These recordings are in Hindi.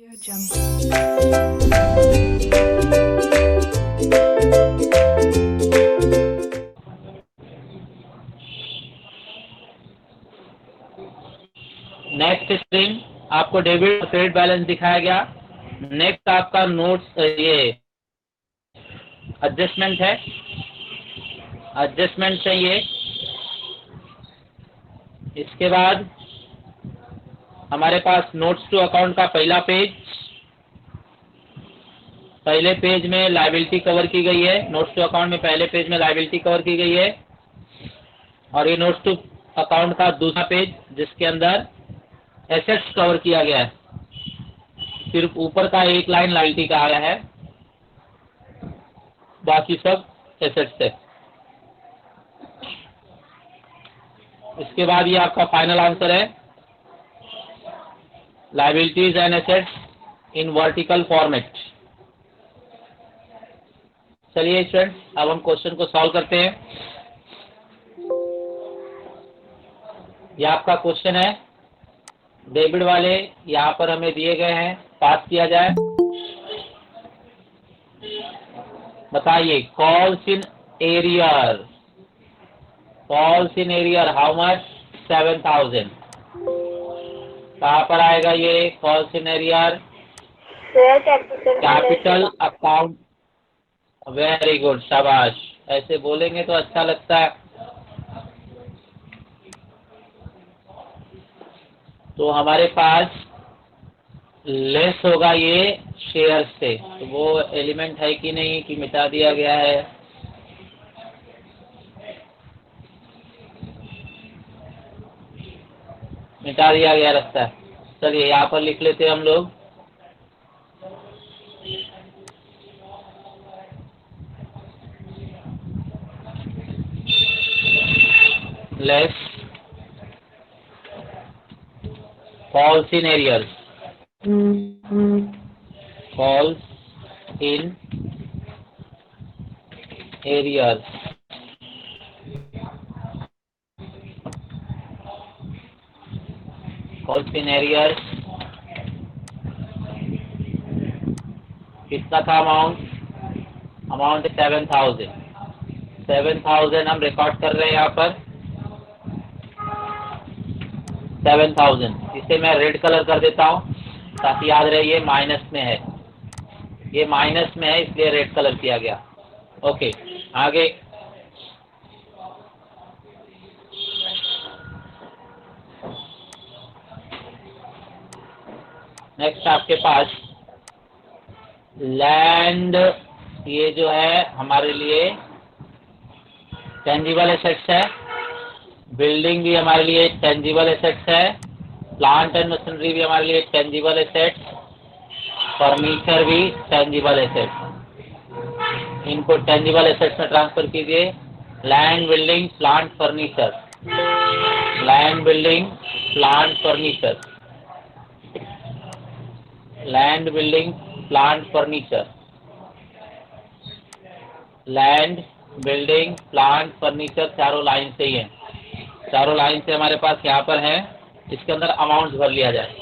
नेक्स्ट स्क्रीन आपको डेबिट और क्रेडिट बैलेंस दिखाया गया। नेक्स्ट आपका नोट्स ये एडजस्टमेंट है, एडजस्टमेंट चाहिए। इसके बाद हमारे पास नोट्स टू अकाउंट का पहला पेज, पहले पेज में लायबिलिटी कवर की गई है। नोट्स टू अकाउंट में पहले पेज में लायबिलिटी कवर की गई है, और ये नोट्स टू अकाउंट का दूसरा पेज जिसके अंदर एसेट्स कवर किया गया है। सिर्फ ऊपर का एक लाइन लायबिलिटी का आया है, बाकी सब एसेट्स है। इसके बाद ये आपका फाइनल आंसर है, liabilities and assets in vertical format. चलिए स्टूडेंट्स, अब हम क्वेश्चन को सॉल्व करते हैं। ये आपका क्वेश्चन है, डेबिट वाले यहाँ पर हमें दिए गए हैं, पास किया जाए। बताइए, calls in arrear, calls in arrear how much? 7000। कहाँ पर आएगा ये calls in arrear? Capital account. Very good, शाबाश। ऐसे बोलेंगे तो अच्छा लगता है। तो हमारे पास लेस होगा ये शेयर से, तो वो एलिमेंट है कि नहीं कि मिटा दिया गया है? मिटा दिया गया लगता है। चलिए यहाँ पर लिख लेते हैं हम लोग, less falls in areas, falls in areas, falls in areas। कितना था अमाउंट? अमाउंट 7000। 7000 हम रिकॉर्ड कर रहे हैं यहाँ पर, 7000। इसे मैं रेड कलर कर देता हूँ ताकि याद रहे ये माइनस में है, ये माइनस में है इसलिए रेड कलर किया गया। ओके, आगे नेक्स्ट आपके पास लैंड, ये जो है हमारे लिए टेंजिबल एसेट्स है। बिल्डिंग भी हमारे लिए टेंजिबल एसेट्स है। प्लांट एंड मशीनरी भी हमारे लिए टेंजिबल एसेट्स, फर्नीचर भी टेंजिबल एसेट्स। इनको टेंजिबल एसेट्स में ट्रांसफर कीजिए। Land, building, plant, furniture, land, building, plant, furniture, land, building, plant, furniture, land, building, plant, furniture, चारों लाइन से ही है। चारों लाइन से हमारे पास यहाँ पर है। इसके अंदर अमाउंट भर लिया जाए,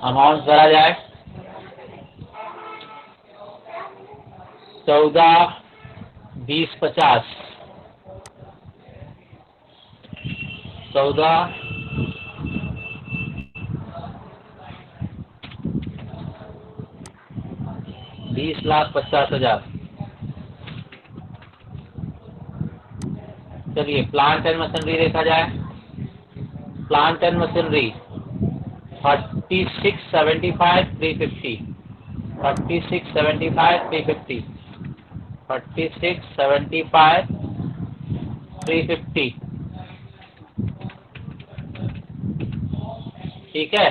अमाउंट भरा जाए। 14, 20, 50, 14, 20,50,000। चलिए प्लांट एंड मशीनरी देखा जाए। Plant and machinery 3675 350, 3675 350, 3675 350। ठीक है,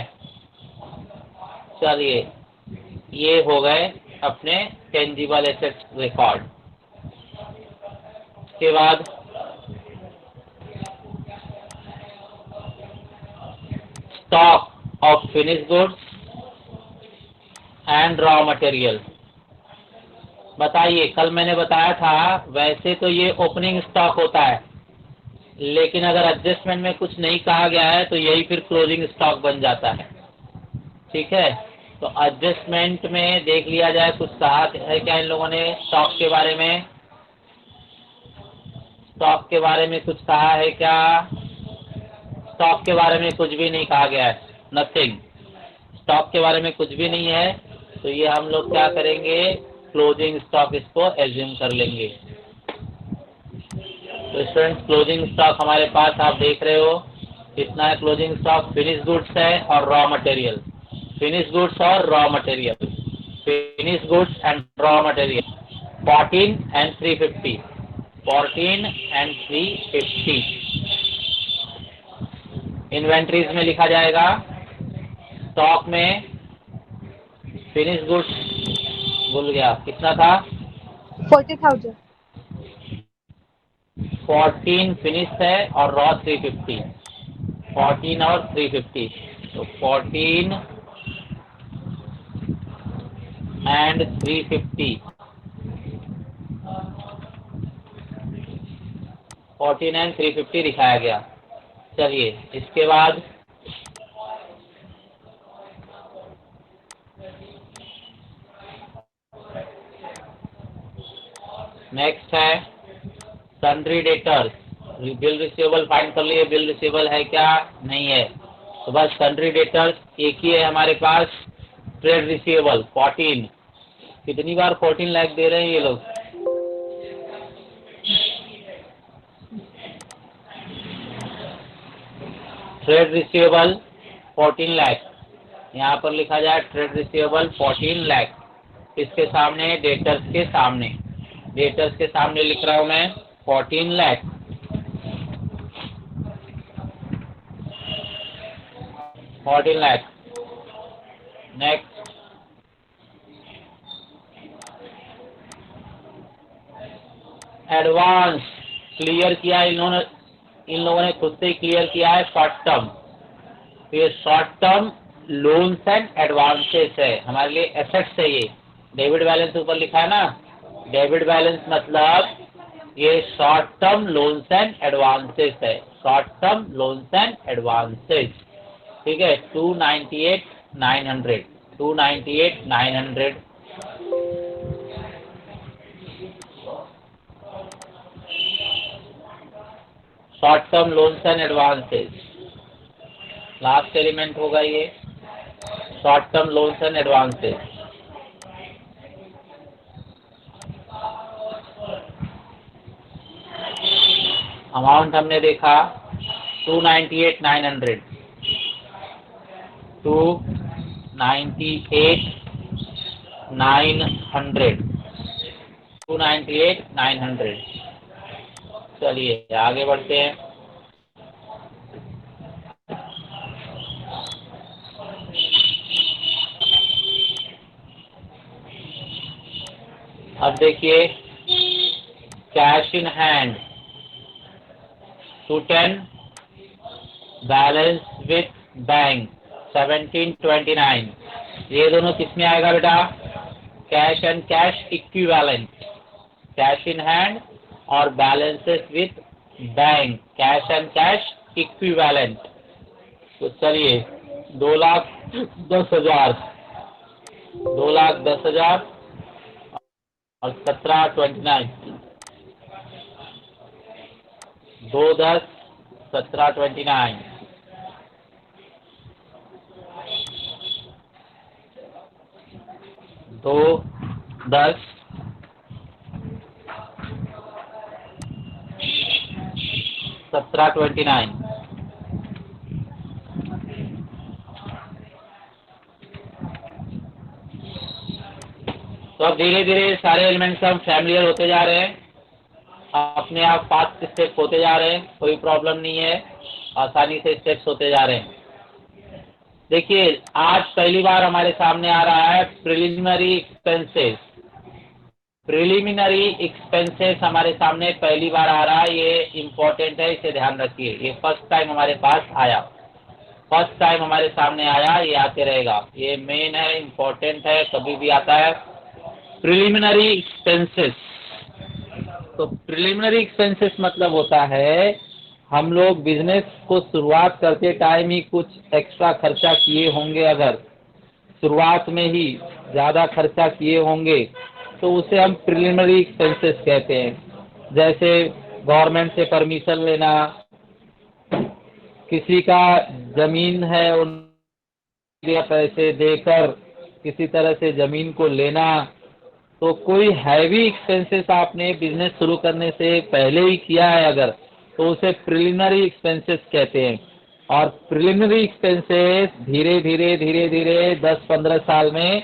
चलिए ये हो गए अपने टेंजिबल एसेट्स रिकॉर्ड। इसके बाद stock of finish goods and raw material. बताइए, कल मैंने बताया था वैसे तो ये ओपनिंग स्टॉक होता है, लेकिन अगर एडजस्टमेंट में कुछ नहीं कहा गया है तो यही फिर क्लोजिंग स्टॉक बन जाता है। ठीक है, तो एडजस्टमेंट में देख लिया जाए कुछ कहा है क्या इन लोगों ने स्टॉक के बारे में। स्टॉक के बारे में कुछ कहा है क्या? स्टॉक के बारे में कुछ भी नहीं कहा गया है, नथिंग। स्टॉक के बारे में कुछ भी नहीं है, तो ये हम लोग क्या करेंगे, क्लोजिंग स्टॉक इसको एज्यूम कर लेंगे। तो स्टूडेंट्स क्लोजिंग स्टॉक हमारे पास आप देख रहे हो कितना है क्लोजिंग स्टॉक। फिनिश गुड्स है और रॉ मटेरियल, फिनिश गुड्स और raw material, finish goods and raw material 14 and 350, 14 and 350 inventories में लिखा जाएगा। स्टॉक में फिनिश गुड्स भूल गया कितना था, 40,000। 14 फिनिश है और रॉ 350, 14 और 350, तो 14 एंड 350, 14 एंड 350 दिखाया गया। चलिए इसके बाद नेक्स्ट है sundry debtors. Bill receivable find कर लिए, बिल रिसीवेबल है क्या, नहीं है, तो बस सन्ड्री डेटर्स एक ही है हमारे पास, ट्रेड रिसीवेबल 14। कितनी बार 14 लाख दे रहे हैं ये लोग, ट्रेड रिसीवेबल 14 लाख, यहाँ पर लिखा जाए ट्रेड रिसीवेबल 14 लाख, इसके सामने डेटर्स के सामने, डेटर्स के सामने लिख रहा हूं मैं 14 lakh, 14 lakh. Next advance clear किया इन लोगों ने खुद से ही क्लियर किया है शॉर्ट टर्म। तो ये short term loans and advances है, हमारे लिए एसेट्स है। ये डेबिट बैलेंस ऊपर लिखा है ना, डेबिट बैलेंस मतलब ये short term loans and advances है, short term loans and advances. ठीक है, 298,900, 298,900। Short term loans and advances last element होगा ये, short term loans and advances. Amount हमने देखा 298,900, 298,900, 298,900। चलिए आगे बढ़ते हैं। अब देखिए cash in hand 210, balance with bank 1729, ये दोनों किसमें आएगा बेटा, cash and cash equivalent, cash in hand और balances with bank, cash and cash equivalent. तो चलिए 2,10,000, 2,10,000 और 1729, 2,10, 1729, 2,10, 1729। तो अब धीरे धीरे सारे एलिमेंट्स हम फैमिलियर होते जा रहे हैं, अपने आप फास्ट स्टेप होते जा रहे हैं, कोई प्रॉब्लम नहीं है, आसानी से स्टेप्स होते जा रहे हैं। देखिए आज पहली बार हमारे सामने आ रहा है प्रिलिमिनरी एक्सपेंसेस, प्रिलिमिनरी एक्सपेंसेस हमारे सामने पहली बार आ रहा है, ये इम्पोर्टेंट है, इसे ध्यान रखिए। ये फर्स्ट टाइम हमारे पास आया, फर्स्ट टाइम हमारे सामने आया, ये आते रहेगा, ये मेन है, इम्पोर्टेंट है, कभी भी आता है प्रिलिमिनरी एक्सपेंसेस। तो प्रिलिमिनरी एक्सपेंसेस मतलब होता है हम लोग बिजनेस को शुरुआत करते टाइम ही कुछ एक्स्ट्रा खर्चा किए होंगे, अगर शुरुआत में ही ज़्यादा खर्चा किए होंगे तो उसे हम प्रिलिमिनरी एक्सपेंसेस कहते हैं। जैसे गवर्नमेंट से परमिशन लेना, किसी का जमीन है उन पैसे देकर किसी तरह से जमीन को लेना, तो कोई हैवी एक्सपेंसेस आपने बिजनेस शुरू करने से पहले ही किया है अगर, तो उसे प्रिलिमिनरी एक्सपेंसेस कहते हैं। और प्रिलिमिनरी एक्सपेंसेस धीरे धीरे 10-15 साल में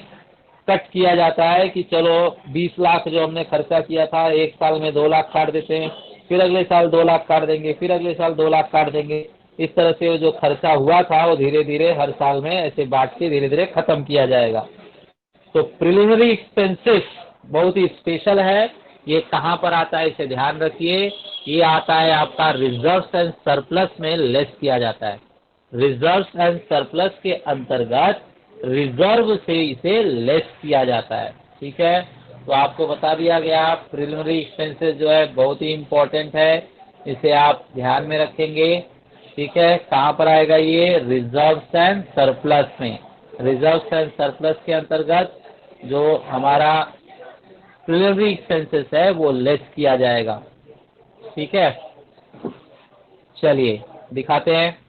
कट किया जाता है कि चलो 20 लाख जो हमने खर्चा किया था, एक साल में 2 लाख काट देते हैं, फिर अगले साल 2 लाख काट देंगे, फिर अगले साल 2 लाख काट देंगे। इस तरह से जो खर्चा हुआ था वो धीरे धीरे हर साल में ऐसे बांट के धीरे धीरे खत्म किया जाएगा। तो प्रिलिमिनरी एक्सपेंसेस बहुत ही स्पेशल है। ये कहाँ पर आता है इसे ध्यान रखिए। ये आता है आपका रिजर्व्स एंड सरप्लस में लेस किया जाता है। रिजर्व्स एंड सरप्लस के अंतर्गत रिजर्व से इसे लेस किया जाता है। ठीक है, तो आपको बता दिया गया प्रिलिमिनरी एक्सपेंसेस जो है बहुत ही इम्पोर्टेंट है, इसे आप ध्यान में रखेंगे। ठीक है, कहाँ पर आएगा ये? रिजर्व्स एंड सरप्लस में। रिजर्व्स एंड सरप्लस के अंतर्गत जो हमारा प्रिलिमिनरी एक्सपेंसेस है वो लेस किया जाएगा। ठीक है, चलिए दिखाते हैं।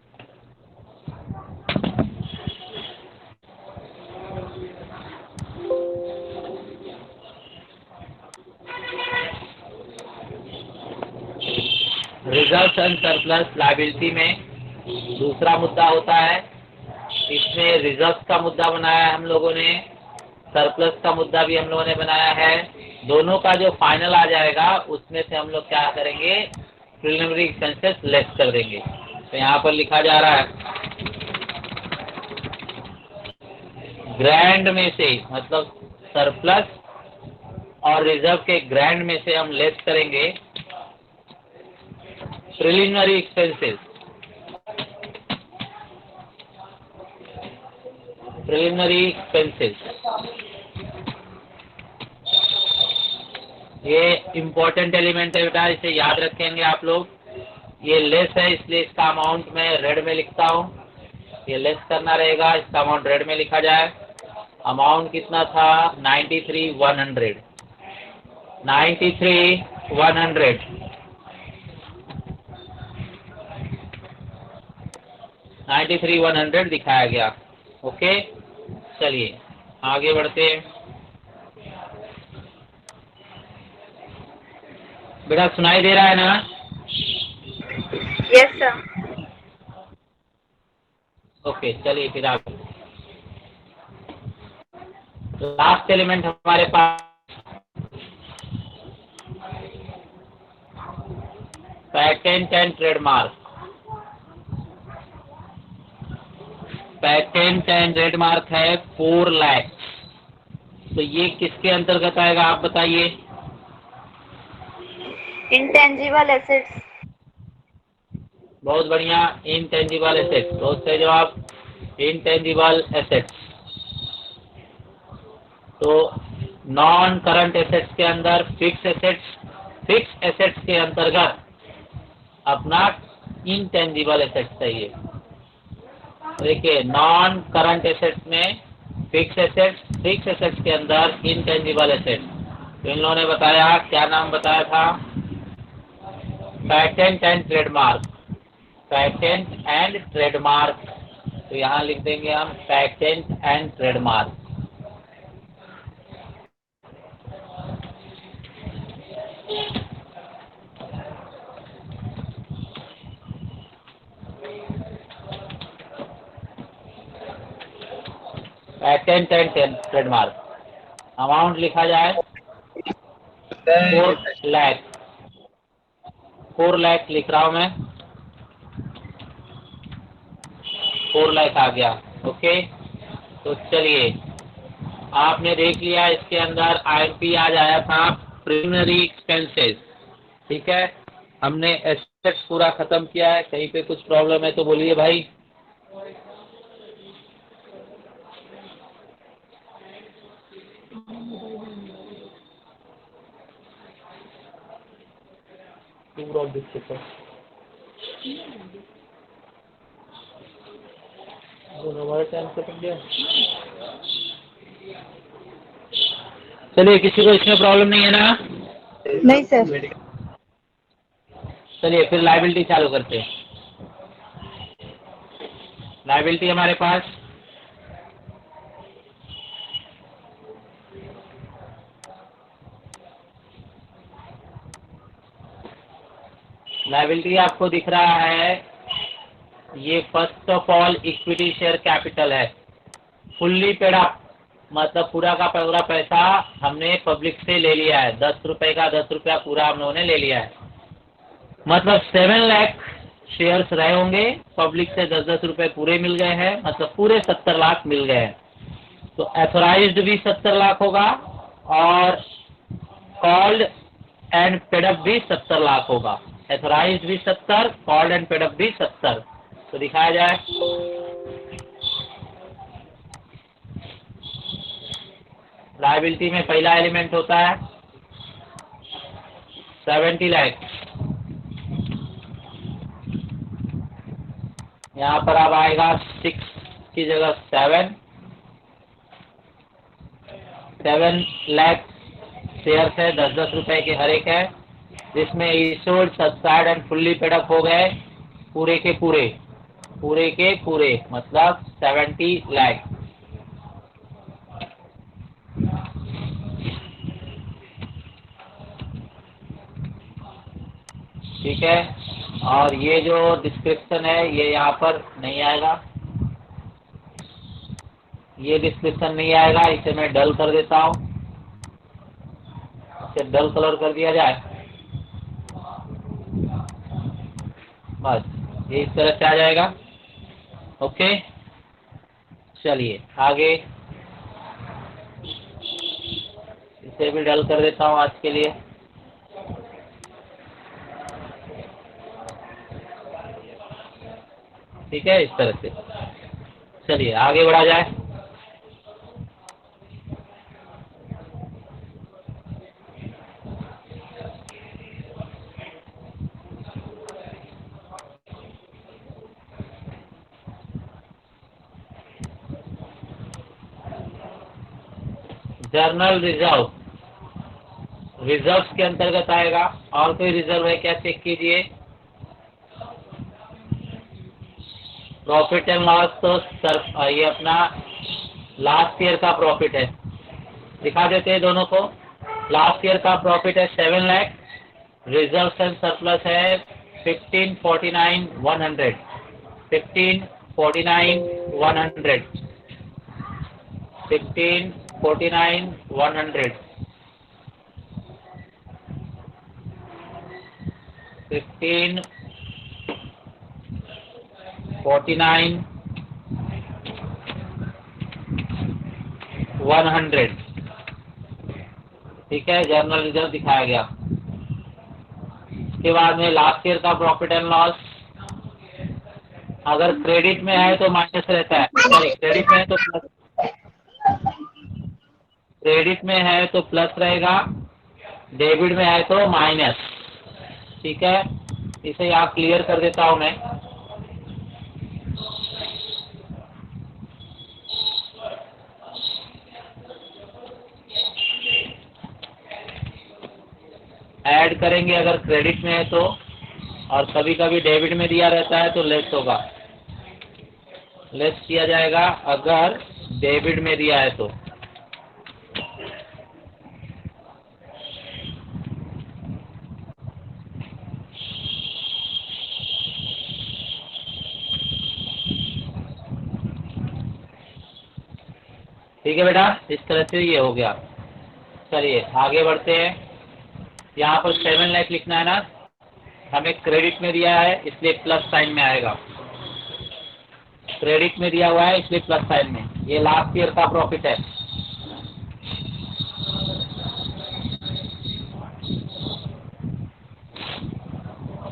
रिजर्व्स एंड सरप्लस लायबिलिटी में दूसरा मुद्दा होता है। इसमें रिजर्व्स का मुद्दा बनाया है हम लोगों ने, सरप्लस का मुद्दा भी हम लोगों ने बनाया है। दोनों का जो फाइनल आ जाएगा उसमें से हम लोग क्या करेंगे? प्रिलिमिनरी एक्सपेंसेस लेस कर देंगे। तो यहाँ पर लिखा जा रहा है ग्रैंड में से, मतलब सरप्लस और रिजर्व के ग्रैंड में से हम लेस करेंगे प्रिलिमिनरी एक्सपेंसेस। प्रिलिमिनरी एक्सपेंसेस ये इम्पोर्टेंट एलिमेंट है बेटा, इसे याद रखेंगे आप लोग। ये लेस है इसलिए इसका अमाउंट मैं रेड में लिखता हूँ। ये लेस करना रहेगा, इसका अमाउंट रेड में लिखा जाए। अमाउंट कितना था? 93,100। 93,100 93,100 दिखाया गया। ओके, चलिए आगे बढ़ते हैं। बेटा सुनाई दे रहा है ना? Yes, sir. ओके, चलिए फिर आगे। लास्ट एलिमेंट हमारे पास patent and trademark. Patent and trademark है 4 लाख। तो ये किसके अंतर्गत आएगा आप बताइए? Intangible assets. बहुत बढ़िया, इनटेंजिबल एसेट्स। बहुत सही जवाब, इनटेंजिबल एसेट्स। तो नॉन करंट एसेट्स के अंदर फिक्स एसेट्स, फिक्स एसेट्स के अंतर्गत अपना इनटेंजिबल एसेट्स चाहिए। देखिए नॉन करंट एसेट्स में फिक्स एसेट्स, फिक्स एसेट्स के अंदर इनटेंजिबल एसेट्स। तो इन लोगों ने बताया, क्या नाम बताया था? Patent and trademark. Patent and trademark, तो यहाँ लिख देंगे हम patent and trademark. Patent and trademark amount लिखा जाए 4 लाख। 4 लाख लिख रहा हूं मैं, 4 लाख आ गया। ओके, तो चलिए आपने देख लिया इसके अंदर INP आज आया था प्रिलिमिनरी एक्सपेंसेस। ठीक है, हमने एसेट्स पूरा खत्म किया है। कहीं पे कुछ प्रॉब्लम है तो बोलिए भाई। हमारे टाइम से पड़ गया। चलिए, किसी को इसमें प्रॉब्लम नहीं है ना? नहीं सर। चलिए फिर लायबिलिटी चालू करते हैं। लायबिलिटी हमारे पास लायबिलिटी आपको दिख रहा है, ये first of all equity share capital है, फुल्ली पेड अप, मतलब पूरा का पूरा पैसा हमने पब्लिक से ले लिया है। 10 रुपए का 10 रुपया पूरा हम लोगों ने ले लिया है, मतलब 7 लाख शेयर्स रहे होंगे, पब्लिक से 10-10 रुपए पूरे मिल गए हैं, मतलब पूरे 70 लाख मिल गए हैं। तो एथोराइज्ड भी 70 लाख होगा और कॉल्ड एंड पेडअप भी 70 लाख होगा। एथोराइज्ड भी 70, कॉल्ड एंड पेडअप भी 70। तो दिखाया जाए, लायबिलिटी में पहला एलिमेंट होता है 70 लाख। यहाँ पर अब आएगा 6 की जगह 7 लाख शेयर्स है, 10-10 रुपए के हर एक है, जिसमें issued, subscribed and fully paid up हो गए पूरे के पूरे, मतलब 70 लाख। ठीक है, और ये जो डिस्क्रिप्शन है ये यहाँ पर नहीं आएगा, ये डिस्क्रिप्शन नहीं आएगा, इसे मैं डल कर देता हूँ, इसे डल कलर कर दिया जाए, बस ये इस तरह से आ जाएगा। ओके, चलिए आगे, इसे भी डल कर देता हूँ आज के लिए। ठीक है, इस तरह से। चलिए आगे बढ़ा जाए। जर्नल रिजर्व, रिजर्व के अंतर्गत आएगा। और कोई रिजर्व है क्या, चेक कीजिए। प्रॉफिट एंड लॉस तो सर ये अपना लास्ट ईयर का प्रॉफिट है, दिखा देते हैं दोनों को। लास्ट ईयर का प्रॉफिट है 7 लाख, रिजर्व एंड सरप्लस है 1549,100, 1549,100, 1549,100, 1549,100। ठीक है, जर्नल रिजर्व दिखाया गया। इसके बाद में लास्ट ईयर का प्रॉफिट एंड लॉस, अगर क्रेडिट में है तो माइनस रहता है, सॉरी क्रेडिट में है तो प्लस, क्रेडिट में है तो प्लस रहेगा, डेबिट में है तो माइनस। ठीक है, इसे यहाँ क्लियर कर देता हूं मैं। ऐड करेंगे अगर क्रेडिट में है तो, और कभी कभी डेबिट में दिया रहता है तो लेस होगा, लेस किया जाएगा अगर डेबिट में दिया है तो। ठीक है बेटा, इस तरह से ये हो गया। चलिए आगे बढ़ते हैं। यहाँ पर 7 लाख लिखना है ना, हमें क्रेडिट में दिया है इसलिए प्लस साइन में आएगा, क्रेडिट में दिया हुआ है इसलिए प्लस साइन में। ये लास्ट ईयर का प्रॉफिट है।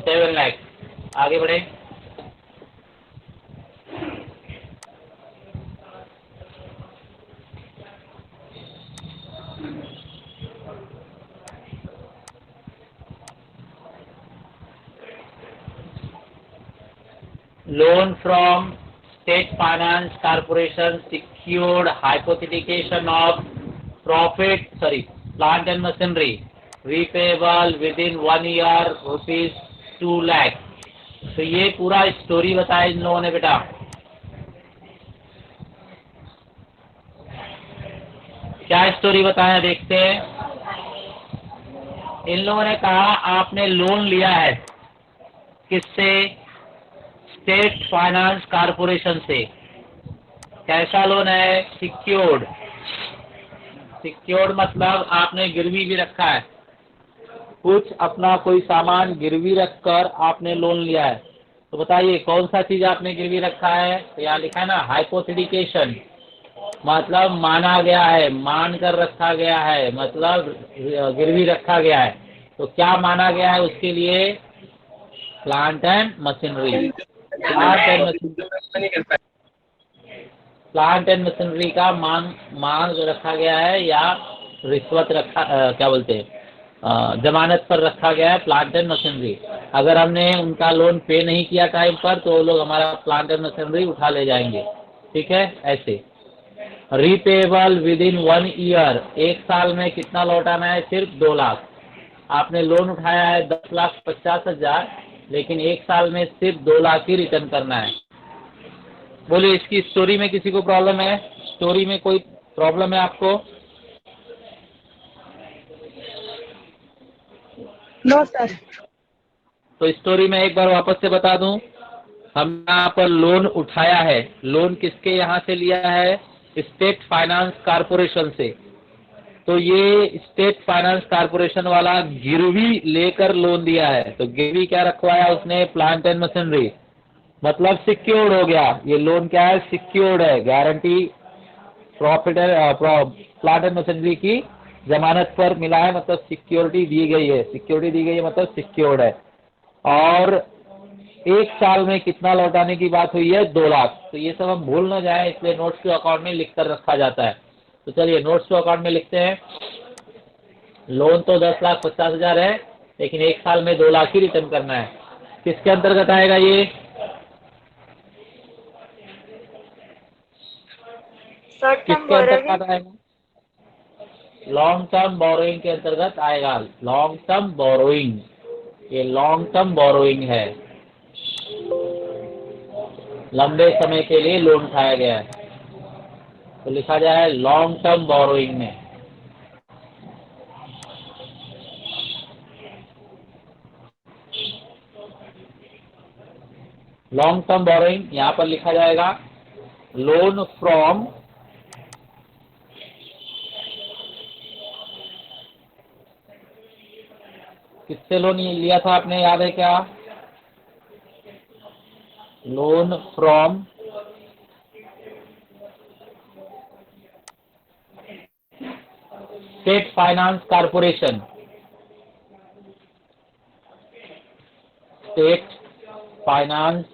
7 लाख। आगे बढ़े। loan from state finance corporation secured hypothecation of plant and machinery repayable within 1 year ₹2 lakh। तो ये पूरा स्टोरी बताया इन लोगों ने बेटा। क्या स्टोरी बताया देखते हैं। इन लोगों ने कहा आपने लोन लिया है, किससे? स्टेट फाइनेंस कॉर्पोरेशन से। कैसा लोन है? सिक्योर्ड। सिक्योर्ड मतलब आपने गिरवी भी रखा है, कुछ अपना कोई सामान गिरवी रखकर आपने लोन लिया है। तो बताइए कौन सा चीज आपने गिरवी रखा है? तो यहाँ लिखा है ना हाइपोथेटिकेशन, मतलब माना गया है, मान कर रखा गया है, मतलब गिरवी रखा गया है। तो क्या माना गया है उसके लिए? Plant and machinery. Plant and machinery का मान रखा गया है, या रिश्वत रखा क्या बोलते हैं, जमानत पर रखा गया है प्लांट एंड मशीनरी। अगर हमने उनका लोन पे नहीं किया टाइम पर तो वो लोग हमारा प्लांट एंड मशीनरी उठा ले जाएंगे। ठीक है, ऐसे। रीपेबल विद इन 1 ईयर, एक साल में कितना लौटाना है? सिर्फ 2 लाख। आपने लोन उठाया है 10,50,000, लेकिन एक साल में सिर्फ 2 लाख ही रिटर्न करना है। बोलिए इसकी स्टोरी में किसी को प्रॉब्लम है? स्टोरी में कोई प्रॉब्लम है आपको? No sir. तो स्टोरी में एक बार वापस से बता दूं। हम यहाँ पर लोन उठाया है, लोन किसके यहाँ से लिया है? स्टेट फाइनेंस कॉर्पोरेशन से। तो ये स्टेट फाइनेंस कॉर्पोरेशन वाला गिरवी लेकर लोन दिया है। तो गिरवी क्या रखवाया उसने? प्लांट एंड मशीनरी, मतलब सिक्योर्ड हो गया। ये लोन क्या है? सिक्योर्ड है, guarantee profit plant and machinery की जमानत पर मिला है, मतलब सिक्योरिटी दी गई है। सिक्योरिटी दी गई है मतलब सिक्योर्ड है। और एक साल में कितना लौटाने की बात हुई है? 2 लाख। तो ये सब हम भूल ना जाए, इसलिए नोट्स टू अकाउंट में लिख कर रखा जाता है। तो चलिए नोट्स टू अकाउंट में लिखते हैं। लोन तो 10,50,000 है, लेकिन एक साल में 2 लाख ही रिटर्न करना है। किसके अंतर्गत आएगा ये? शॉर्ट टर्म किसके बोरोइंग। अंतर्गत आएगा? लॉन्ग टर्म बोरोइंग के अंतर्गत आएगा। लॉन्ग टर्म बोरोइंग, ये लॉन्ग टर्म बोरोइंग है, लंबे समय के लिए लोन उठाया गया है। तो लिखा जाए लॉन्ग टर्म बोरोइंग में। लॉन्ग टर्म बोरोइंग यहाँ पर लिखा जाएगा लोन फ्रॉम किससे लोन लिया था आपने, याद है क्या? Loan from state finance corporation. State finance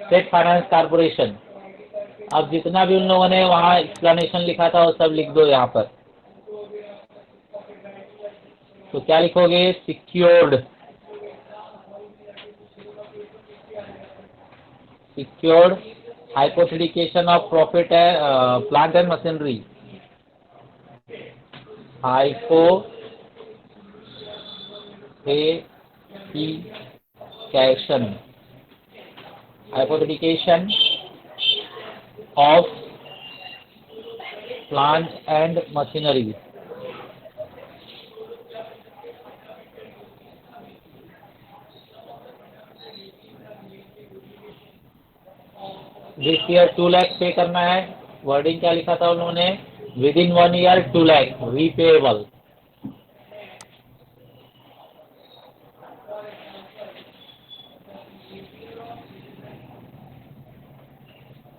state finance corporation. अब जितना भी उन लोगों ने वहाँ एक्सप्लेनेशन लिखा था वो सब लिख दो यहाँ पर। तो क्या लिखोगे? Secured, secured hypothecation of profit है plant and machinery. Hypothecation of plant and machinery। This year 2 lakh pay करना है। वर्डिंग क्या लिखा था उन्होंने? Within 1 year 2 lakh repayable.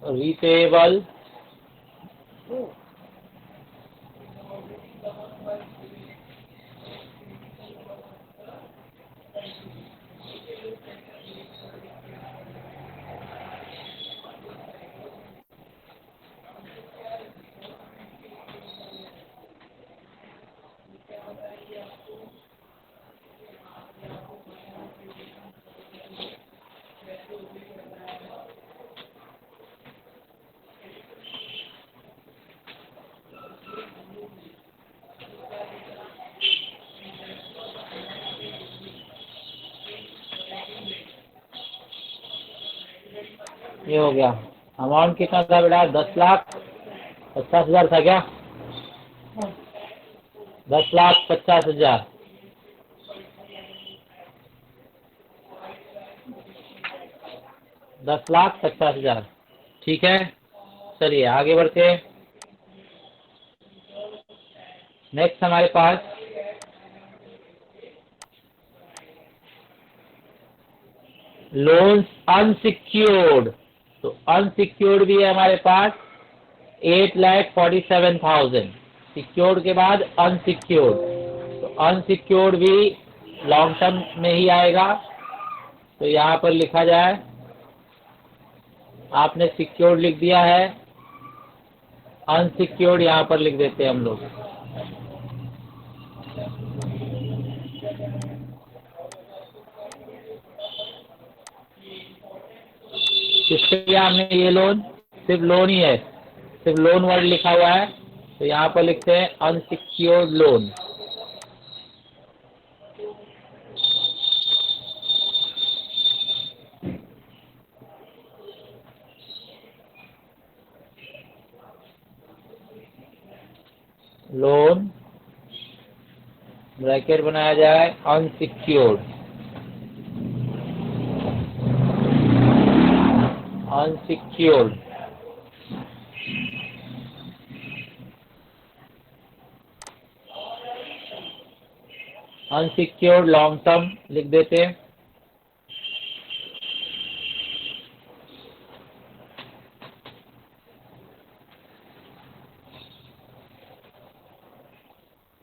Repayable ये हो गया। अमाउंट कितना था बेटा? 10,50,000 था क्या? 10,50,000। 10,50,000। ठीक है, चलिए आगे बढ़ते हैं। नेक्स्ट हमारे पास लोन्स अनसिक्योर्ड। तो अनसिक्योर्ड भी है हमारे पास 8,47,000। सिक्योर्ड के बाद अनसिक्योर्ड, तो अनसिक्योर्ड भी लॉन्ग टर्म में ही आएगा। तो यहाँ पर लिखा जाए, आपने सिक्योर्ड लिख दिया है, अनसिक्योर्ड यहाँ पर लिख देते हैं हम लोग। किसके लिए हमने ये लोन? सिर्फ लोन ही है, सिर्फ लोन वर्ड लिखा हुआ है, तो यहाँ पर लिखते हैं अनसिक्योर्ड लोन। लोन ब्रैकेट बनाया जाए unsecured. Unsecured unsecured long term लिख देते हैं।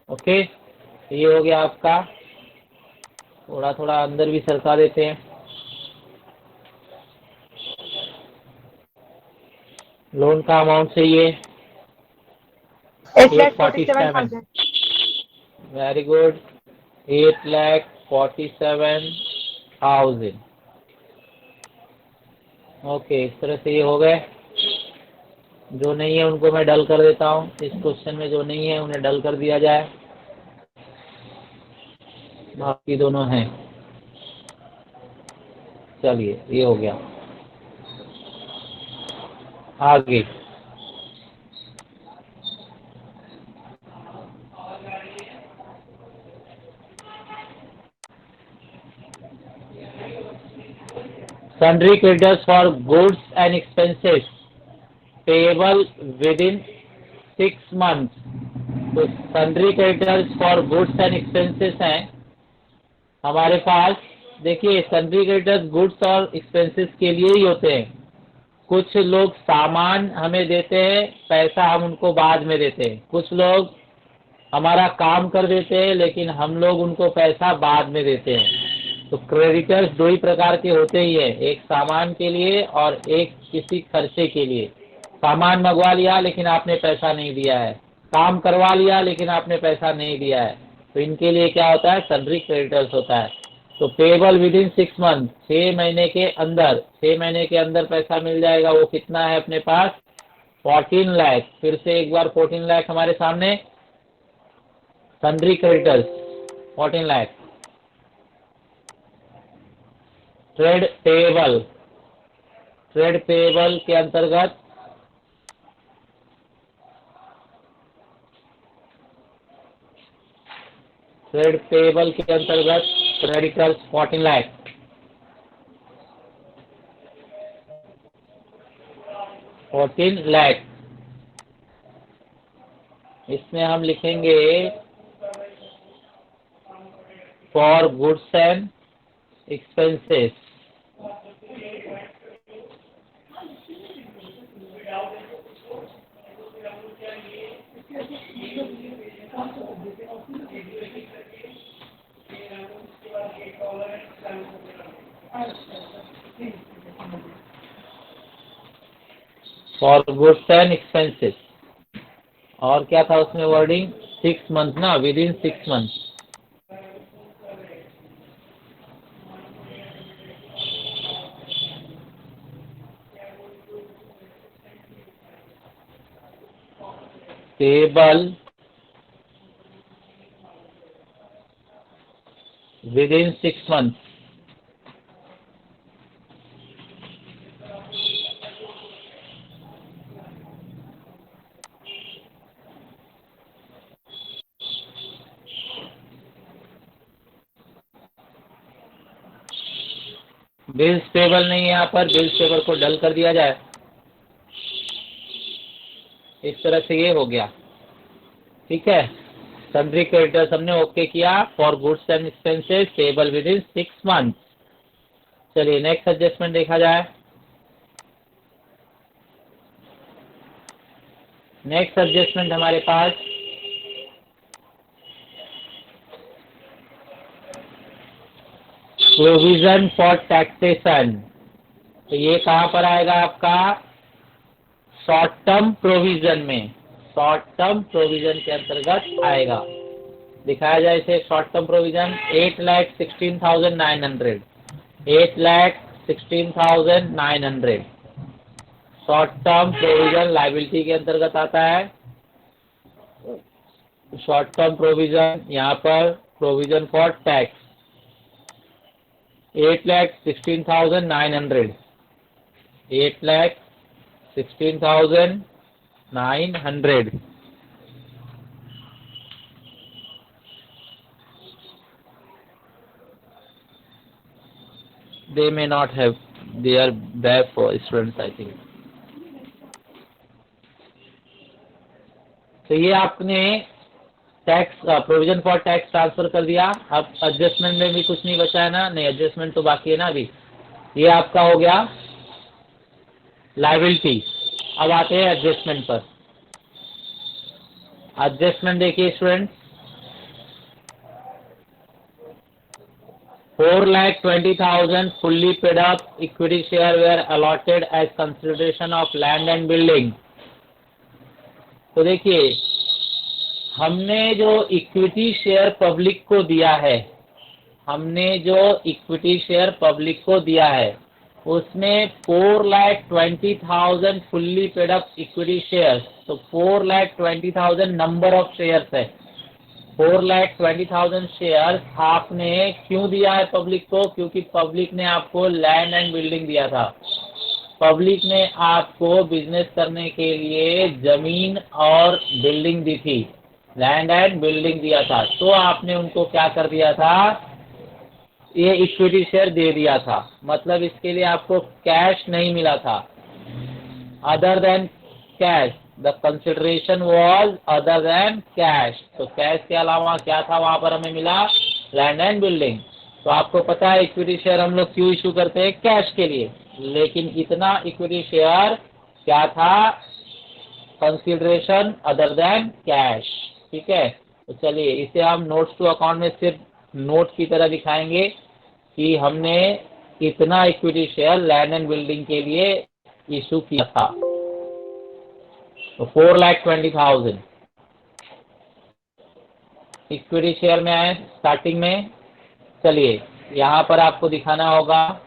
ओके, ये हो गया आपका। थोड़ा थोड़ा अंदर भी सरका देते हैं। लोन का अमाउंट चाहिए 847। 8,47,000. Very good, 8,47,000। ओके, इस तरह से ये हो गए। जो नहीं है उनको मैं डल कर देता हूँ। इस क्वेश्चन में जो नहीं है उन्हें डल कर दिया जाए, बाकी दोनों हैं। चलिए, ये हो गया। आगे sundry creditors for goods and expenses payable within 6 months। तो sundry creditors for goods and expenses हैं हमारे पास। देखिए, sundry creditors goods और expenses के लिए ही होते हैं। कुछ लोग सामान हमें देते हैं, पैसा हम उनको बाद में देते हैं। कुछ लोग हमारा काम कर देते हैं, लेकिन हम लोग उनको पैसा बाद में देते हैं। तो क्रेडिटर्स दो ही प्रकार के होते ही है, एक सामान के लिए और एक किसी खर्चे के लिए। सामान मंगवा लिया लेकिन आपने पैसा नहीं दिया है, काम करवा लिया लेकिन आपने पैसा नहीं दिया है, तो इनके लिए क्या होता है? सन्ड्री क्रेडिटर्स होता है। तो पेबल विद इन 6 मंथ, 6 महीने के अंदर, 6 महीने के अंदर पैसा मिल जाएगा। वो कितना है अपने पास? 14 लाख। फिर से एक बार 14 लाख हमारे सामने, sundry creditors 14 lakh. Trade payable, trade payable के अंतर्गत क्रेडिटर्स 14 लाख। इसमें हम लिखेंगे for goods and expenses. For goods and expenses. और क्या था उसमें वर्डिंग? 6 मंथ ना, with in 6 month. Payable with in 6 month. Bills payable नहीं है यहाँ पर, बिल्स पेबल को डल कर दिया जाए। इस तरह से ये हो गया, ठीक है। सन्ड्री क्रेडिटर्स हमने ओके किया। For goods and expenses payable with in 6 month. चलिए नेक्स्ट एडजस्टमेंट देखा जाए। नेक्स्ट एडजस्टमेंट हमारे पास प्रोविजन फॉर टैक्सेशन। तो ये कहाँ पर आएगा आपका? शॉर्ट टर्म प्रोविजन में, शॉर्ट टर्म प्रोविजन के अंतर्गत आएगा। दिखाया जाए इसे। Short term provision 8,16,900, 8,16,900 short term provision liability के अंतर्गत आता है। शॉर्ट टर्म प्रोविजन यहाँ पर provision for tax 8,16,900, 8,16,900। They may not have, they are bad for students, I think. तो ये आपने tax provision for tax transfer कर दिया। अब एडजस्टमेंट में भी कुछ नहीं बचा है ना? नहीं, एडजस्टमेंट तो बाकी है ना अभी। ये आपका हो गया लाइबिलिटी। अब आते हैं एडजस्टमेंट पर। एडजस्टमेंट देखिए student, 4,20,000 fully paid up equity share were allotted as consideration of land and building। तो देखिए हमने जो इक्विटी शेयर पब्लिक को दिया है, हमने जो इक्विटी शेयर पब्लिक को दिया है उसमें 4,20,000 fully paid up equity shares. तो 4,20,000 नंबर ऑफ शेयर्स है। 4,20,000 शेयर्स आपने क्यों दिया है पब्लिक को? क्योंकि पब्लिक ने आपको लैंड एंड बिल्डिंग दिया था। पब्लिक ने आपको बिजनेस करने के लिए जमीन और बिल्डिंग दी थी, लैंड एंड बिल्डिंग दिया था। तो आपने उनको क्या कर दिया था? ये इक्विटी शेयर दे दिया था। मतलब इसके लिए आपको कैश नहीं मिला था। Other than cash, the consideration was other than cash. तो कैश के अलावा क्या था वहां पर हमें मिला? Land and building. तो आपको पता है इक्विटी शेयर हम लोग क्यों इशू करते हैं? कैश के लिए। लेकिन इतना इक्विटी शेयर क्या था? Consideration other than cash. ठीक है, तो चलिए इसे हम नोट्स टू अकाउंट में सिर्फ नोट की तरह दिखाएंगे कि हमने इतना equity share land and building के लिए इशू किया था। तो 4,20,000 इक्विटी शेयर में आए स्टार्टिंग में। चलिए यहाँ पर आपको दिखाना होगा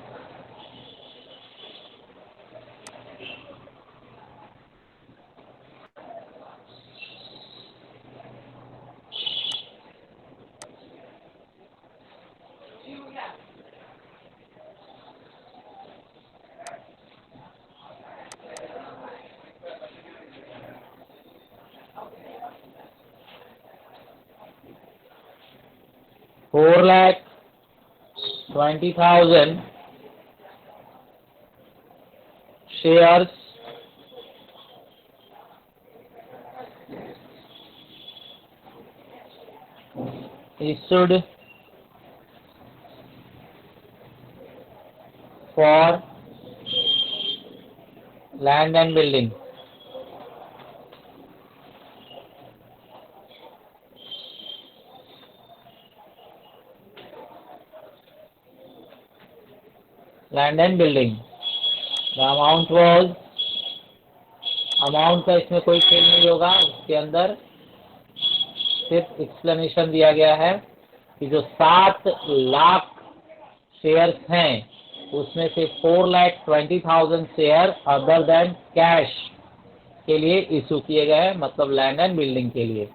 $4,20,000 shares issued for land and building। Land and building the amount was, amount का इसमें कोई खेल नहीं होगा। उसके अंदर सिर्फ एक्सप्लेनेशन दिया गया है कि जो 7 लाख शेयर्स हैं उसमें से 4,20,000 शेयर अदर देन कैश के लिए इशू किए गए हैं, मतलब लैंड एंड बिल्डिंग के लिए।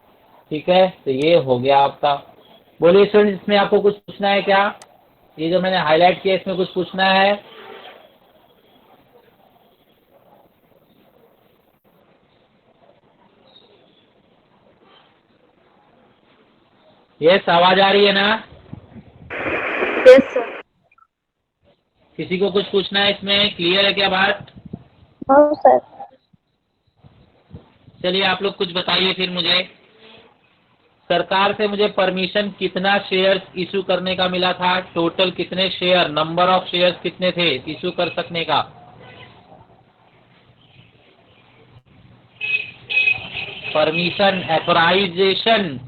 ठीक है, तो ये हो गया आपका। बोलिए स्टूडेंट, इसमें आपको कुछ पूछना है क्या? ये जो मैंने हाईलाइट किया इसमें कुछ पूछना है? यस, आवाज आ रही है ना? Yes, sir. किसी को कुछ पूछना है इसमें? क्लियर है क्या बात? No sir. चलिए आप लोग कुछ बताइए फिर मुझे। सरकार से मुझे परमिशन कितना शेयर्स इशू करने का मिला था? टोटल कितने शेयर, नंबर ऑफ शेयर्स कितने थे इशू कर सकने का? परमिशन, ऑथराइजेशन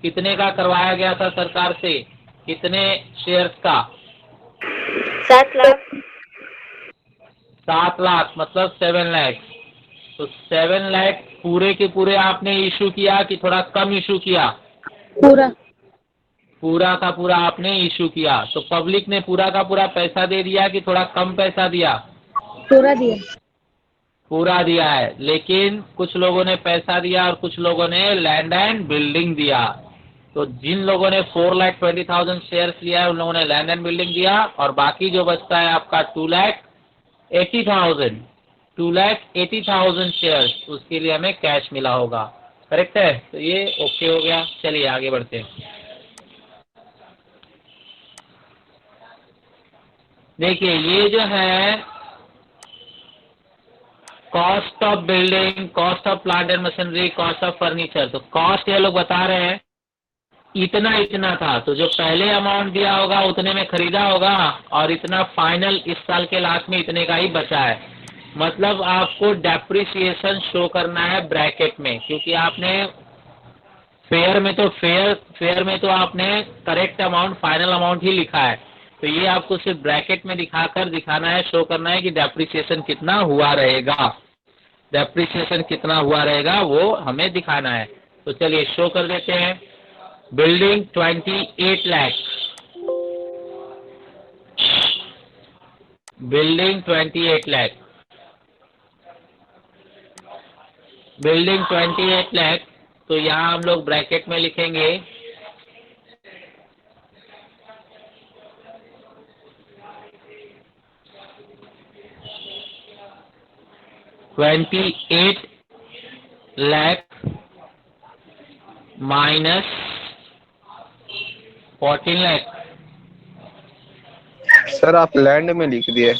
कितने का करवाया गया था सरकार से? कितने शेयर्स का? 7 लाख। 7 लाख मतलब 7 लाख। तो 7 लाख पूरे के पूरे आपने इशू किया कि थोड़ा कम इशू किया? पूरा। पूरा का पूरा आपने इशू किया। तो पब्लिक ने पूरा का पूरा पैसा दे दिया कि थोड़ा कम पैसा दिया? पूरा दिया। पूरा दिया है, लेकिन कुछ लोगों ने पैसा दिया और कुछ लोगों ने लैंड एंड बिल्डिंग दिया। तो जिन लोगों ने 4,20,000 शेयर्स लिया है उन लोगों ने लैंड एंड बिल्डिंग दिया, और बाकी जो बचता है आपका 2,80,000 शेयर्स, उसके लिए हमें कैश मिला होगा। करेक्ट है? तो ये ओके हो गया। चलिए आगे बढ़ते हैं। देखिए ये जो है cost of building, cost of plant and machinery, cost of furniture. तो कॉस्ट ये लोग बता रहे हैं इतना इतना था, तो जो पहले अमाउंट दिया होगा उतने में खरीदा होगा, और इतना फाइनल इस साल के लास्ट में इतने का ही बचा है। मतलब आपको डेप्रिसिएशन शो करना है ब्रैकेट में, क्योंकि आपने फेयर में तो आपने करेक्ट अमाउंट, फाइनल अमाउंट ही लिखा है। तो ये आपको सिर्फ ब्रैकेट में दिखाकर दिखाना है, शो करना है कि डेप्रिसिएशन कितना हुआ रहेगा। डेप्रिसिएशन कितना हुआ रहेगा वो हमें दिखाना है। तो चलिए शो कर देते हैं। Building 28 lakh, building 28 lakh, building 28 lakh. तो यहाँ हम लोग ब्रैकेट में लिखेंगे 28 लाख माइनस 14 लाख। सर आप लैंड में लिख दिए,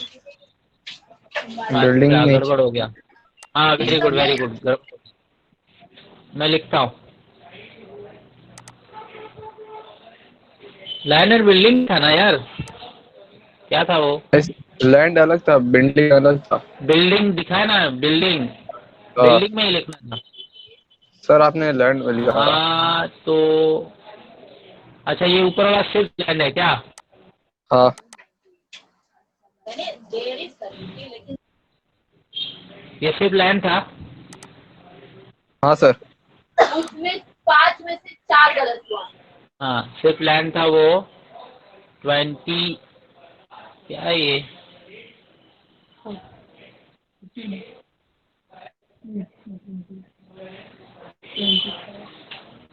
बिल्डिंग अच्छा में। गड़बड़ हो गया। हाँ वेरी गुड वेरी गुड, मैं लिखता हूँ। लैंड एंड बिल्डिंग था ना यार, क्या था वो? लैंड अलग था, बिल्डिंग अलग था। बिल्डिंग दिखाए ना, बिल्डिंग, हाँ, बिल्डिंग में ही लिखना था। सर आपने लैंड में लिखा था। हाँ तो अच्छा, ये ऊपर वाला सिर्फ लैंड है क्या? हाँ ये सिर्फ लैंड था? हाँ सर। उसमें 5 में से 4 गलत हुआ। हाँ सिर्फ लैंड था वो 20, क्या है ये?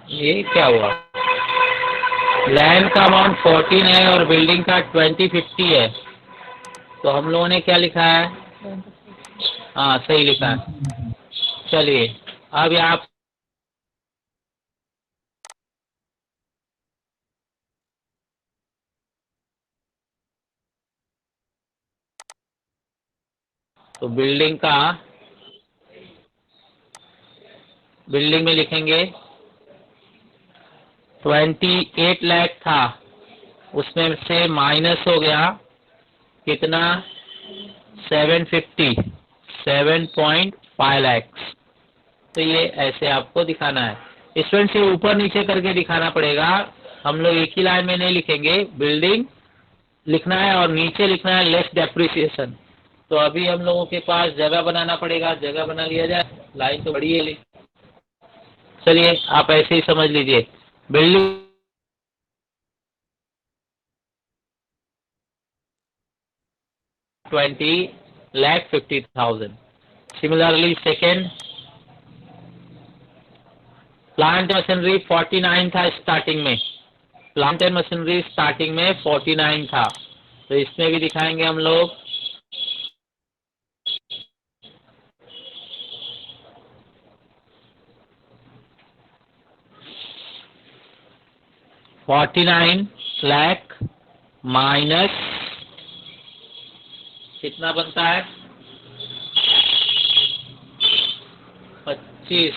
ये क्या हुआ? लैंड का अमाउंट 14 है और बिल्डिंग का 2050 है। तो हम लोगों ने क्या लिखा है? हाँ सही लिखा है। चलिए अब यहाँ तो बिल्डिंग में लिखेंगे 28 लाख था, उसमें से माइनस हो गया कितना? 750, 7.5 लाख। तो ये ऐसे आपको दिखाना है। स्टूडेंट से ऊपर नीचे करके दिखाना पड़ेगा, हम लोग एक ही लाइन में नहीं लिखेंगे। बिल्डिंग लिखना है और नीचे लिखना है लेस डेप्रिसिएशन। तो अभी हम लोगों के पास जगह बनाना पड़ेगा, जगह बना लिया जाए। लाइन तो बड़ी है, चलिए आप ऐसे ही समझ लीजिए। Building 20,50,000। Similarly second, plant machinery 49 था स्टार्टिंग में, प्लांट एंड मशीनरी स्टार्टिंग में 49 था। तो इसमें भी दिखाएंगे हम लोग 49 लाख माइनस कितना बनता है 25।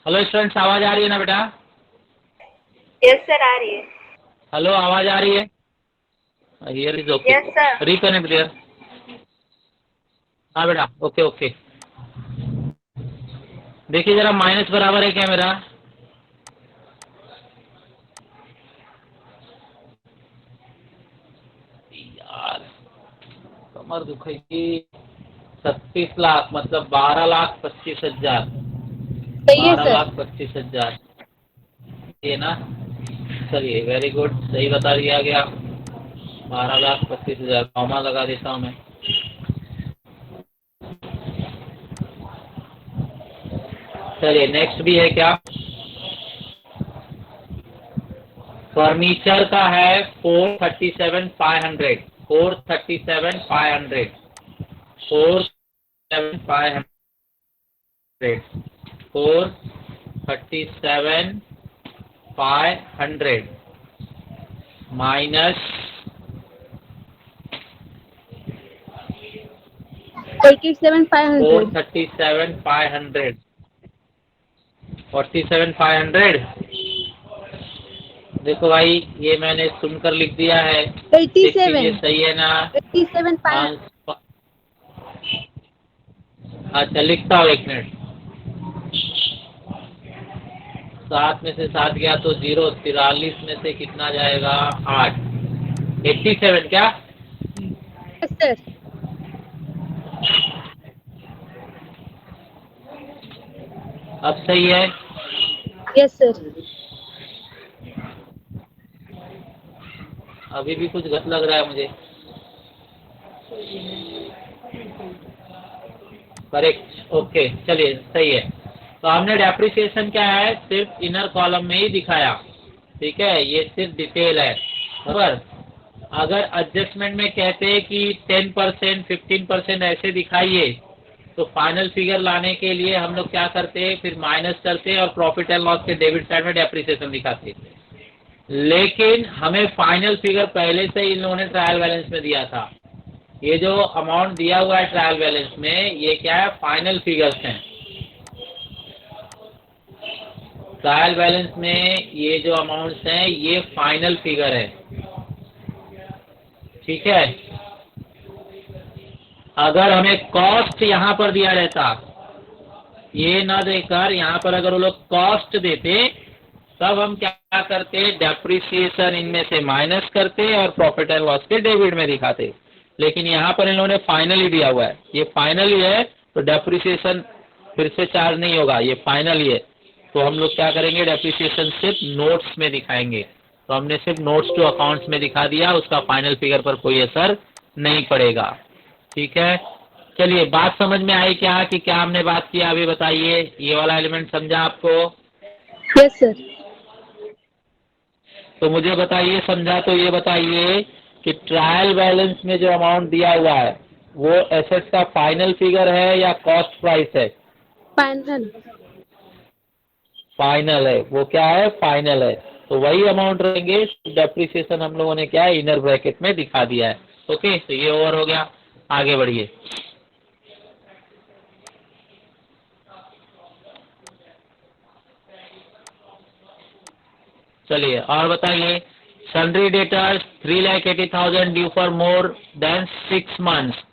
हेलो स्टूडेंट्स, आवाज आ रही है ना बेटा? यस सर, आ रही है। हेलो, आवाज आ रही है? Here is okay. Yes sir. Reconnect there. हाँ बेटा, ओके ओके। देखिए जरा, माइनस बराबर है क्या मेरा? यार कमर दुखेगी। 36 लाख मतलब 12,25,000। सही है सर। 12,25,000 ये ना? चलिए, वेरी गुड, सही बता दिया गया। 12,25,000 कॉमा लगा देता हूँ मैं। चलिए, नेक्स्ट भी है क्या? फर्नीचर का है 437,500। 437,500। 437,500। 437,500 माइनस 87,500। 437,500। 47,500। देखो भाई, ये मैंने सुनकर लिख दिया है। देख लीजिए, 87। सही है ना? 87,500। अच्छा, लिखता हूँ, 1 मिनट। 7 में से 7 गया तो 0। 43 में से कितना जाएगा? 8। 87 क्या? Yes sir. अब सही है? Yes sir. अभी भी कुछ गलत लग रहा है मुझे। करेक्ट, ओके, चलिए सही है। तो हमने डेप्रिसिएशन क्या है, सिर्फ इनर कॉलम में ही दिखाया। ठीक है, ये सिर्फ डिटेल है। बराबर। अगर एडजस्टमेंट में कहते हैं कि 10%, 15% ऐसे दिखाइए, तो फाइनल फिगर लाने के लिए हम लोग क्या करते हैं, फिर माइनस करते और प्रॉफिट एंड लॉस के डेबिट साइड में डेप्रिसिएशन दिखाते। लेकिन हमें फाइनल फिगर पहले से ही इन लोगों ने ट्रायल बैलेंस में दिया था। ये जो अमाउंट दिया हुआ है ट्रायल बैलेंस में, ये क्या है, फाइनल फिगर्स हैं। ट्रायल बैलेंस में ये जो अमाउंट्स हैं, ये फाइनल फिगर है। ठीक है। अगर हमें कॉस्ट यहां पर दिया रहता, ये ना देकर यहाँ पर अगर वो लोग कॉस्ट देते, तब हम क्या करते, डेप्रिसिएशन इनमें से माइनस करते और प्रॉफिट एंड लॉस के डेबिट में दिखाते। लेकिन यहाँ पर इन लोगों ने फाइनली दिया हुआ है, ये फाइनली है, तो डेप्रिसिएशन फिर से चार्ज नहीं होगा, ये फाइनली है। तो हम लोग क्या करेंगे, डेप्रिसिएशन सिर्फ नोट्स में दिखाएंगे। तो हमने सिर्फ नोट्स टू अकाउंट्स में दिखा दिया, उसका फाइनल फिगर पर कोई असर नहीं पड़ेगा। ठीक है। चलिए, बात समझ में आई क्या, कि क्या हमने बात किया, अभी बताइए। ये वाला एलिमेंट समझा आपको? Yes sir. तो मुझे बताइए, समझा तो ये बताइए कि ट्रायल बैलेंस में जो अमाउंट दिया हुआ है, वो एसेट्स का फाइनल फिगर है या कॉस्ट प्राइस है? फाइनल। फाइनल है। वो क्या है, फाइनल है। तो वही अमाउंट रहेंगे। डेप्रिसिएशन हम लोगों ने क्या है, इनर ब्रैकेट में दिखा दिया है। ओके, तो ये ओवर हो गया। आगे बढ़िए। चलिए और बताइए। Sundry debtors 3,80,000 due for more than 6 months.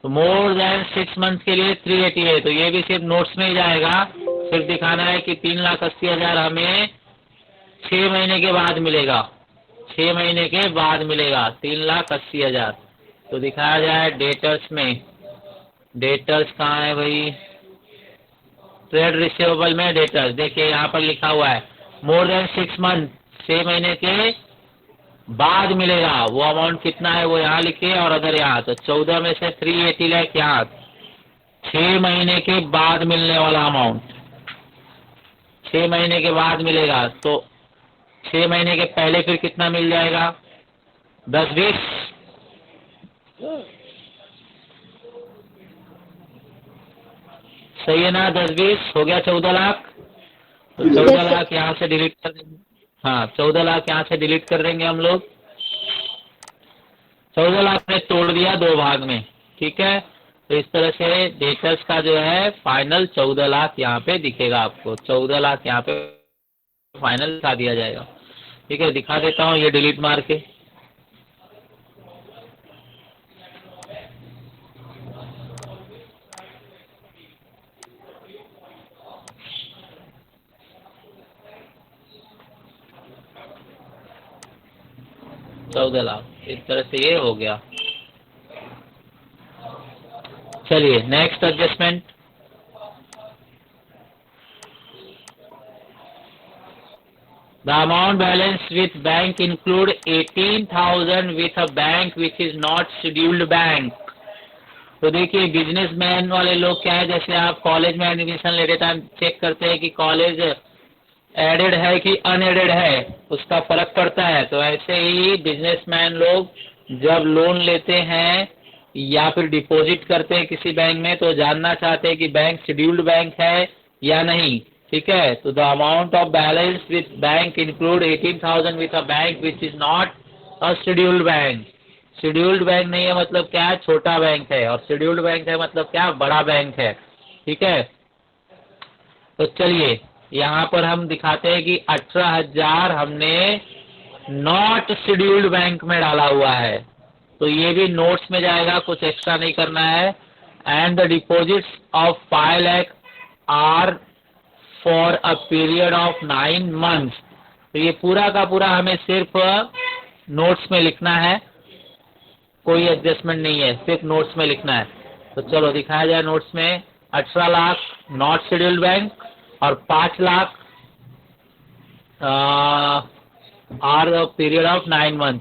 तो मोर देन 6 मंथ्स के लिए 380 है, तो ये भी सिर्फ नोट्स में ही जाएगा। सिर्फ दिखाना है कि 3,80,000 हमें 6 महीने के बाद मिलेगा। 6 महीने के बाद मिलेगा 3,80,000। तो दिखाया जाए डेटर्स में। डेटर्स कहाँ है भाई? ट्रेड रिसीवेबल में डेटर्स, देखिए यहाँ पर लिखा हुआ है मोर देन 6 मंथ, 6 महीने के बाद मिलेगा वो अमाउंट कितना है वो यहाँ लिखिए और अगर यहाँ तो 14 में से 380 लाख यहाँ 6 महीने के बाद मिलने वाला अमाउंट 6 महीने के बाद मिलेगा। तो 6 महीने के पहले फिर कितना मिल जाएगा? 10-20 सही है ना? 10-20 हो गया 14 लाख। तो 14 लाख यहाँ से डिलीट कर देंगे। हाँ 14 लाख यहाँ से डिलीट कर देंगे हम लोग। 14 लाख ने तोड़ दिया 2 भाग में, ठीक है। तो इस तरह से डेटर्स का जो है फाइनल 14 लाख यहाँ पे दिखेगा आपको। 14 लाख यहाँ पे फाइनल दिखा दिया जाएगा, ठीक है। दिखा देता हूँ ये डिलीट मार के। $14 लाख, इस तरह से ये हो गया। चलिए next adjustment. The amount balance with bank include 18,000 with a bank which is not scheduled bank। तो देखिए बिजनेसमैन वाले लोग क्या है, जैसे आप कॉलेज में एडमिशन लेते टाइम चेक करते हैं कि कॉलेज एडेड है कि अनएडेड है, उसका फर्क पड़ता है। तो ऐसे ही बिजनेसमैन लोग जब लोन लेते हैं या फिर डिपॉजिट करते हैं किसी बैंक में तो जानना चाहते हैं कि बैंक शेड्यूल्ड बैंक है या नहीं, ठीक है। तो the amount of balance with bank include 18,000 with a bank which is not a scheduled bank. Scheduled bank नहीं है मतलब क्या है? छोटा बैंक है। और शेड्यूल्ड बैंक है मतलब क्या? बड़ा बैंक है, ठीक है। तो चलिए यहाँ पर हम दिखाते हैं कि 18,000 हमने नॉट शेड्यूल्ड बैंक में डाला हुआ है, तो ये भी नोट्स में जाएगा, कुछ एक्स्ट्रा नहीं करना है। And the deposits of 5 lakh are for a period of 9 months. तो ये पूरा का पूरा हमें सिर्फ नोट्स में लिखना है, कोई एडजस्टमेंट नहीं है, सिर्फ नोट्स में लिखना है। तो चलो दिखाया जाए नोट्स में। 18 लाख नॉट शेड्यूल्ड बैंक और 5 lakh are period of 9 month.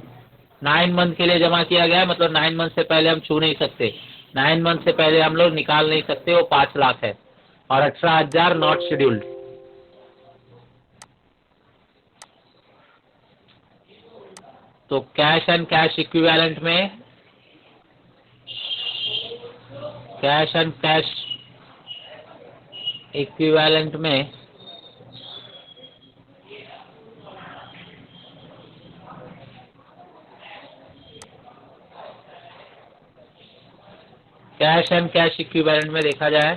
9 month के लिए जमा किया गया है, मतलब 9 मंथ से पहले हम छू नहीं सकते, 9 मंथ से पहले हम लोग निकाल नहीं सकते, वो 5 लाख है। और 18,000 नॉट शेड्यूल्ड। तो कैश एंड कैश इक्विवेलेंट में, कैश एंड कैश इक्विवेलेंट में कैश एंड कैश इक्विवेलेंट में देखा जाए,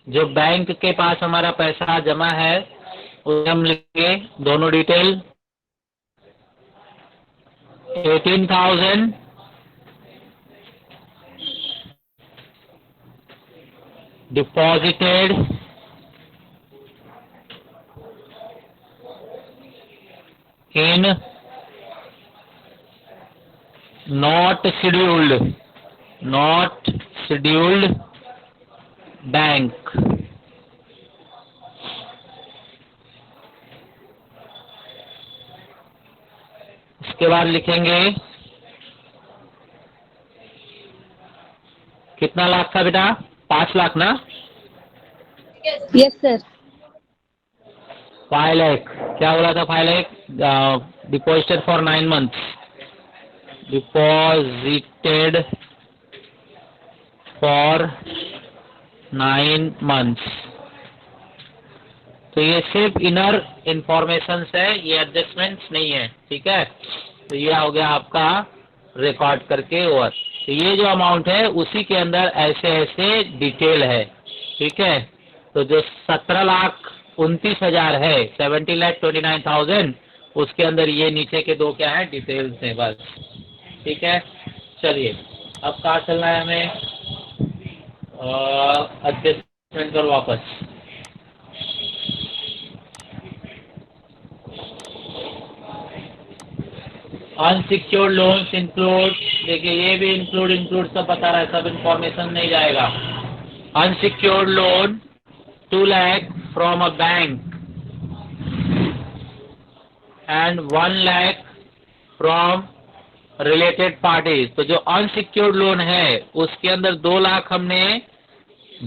जो बैंक के पास हमारा पैसा जमा है उसे हम लिखेंगे दोनों detail. 18,000 deposited in not scheduled bank. इसके बाद लिखेंगे कितना लाख का बेटा? 5 लाख ना? Yes, sir. 5 लाख। क्या बोला था? 5 lakh deposited for 9 months. Deposited for 9 months. तो ये सिर्फ इनर इंफॉर्मेशन है, ये एडजस्टमेंट्स नहीं है, ठीक है। तो ये हो गया आपका रिकॉर्ड करके ओवर। तो ये जो अमाउंट है उसी के अंदर ऐसे ऐसे डिटेल है, ठीक है। तो जो 17,29,000 है, 17,29,000, उसके अंदर ये नीचे के दो क्या है? डिटेल्स है बस, ठीक है। चलिए अब कहाँ चलना है हमें? एडजस्टमेंट करो वापस। अनसिक्योर्ड लोन्स इंक्लूड, देखिए ये भी इंक्लूड सब बता रहा है, सब इंफॉर्मेशन नहीं जाएगा। Unsecured loan 2 lakh from a bank and 1 lakh from related parties. तो जो अनसिक्योर्ड लोन है उसके अंदर 2 लाख हमने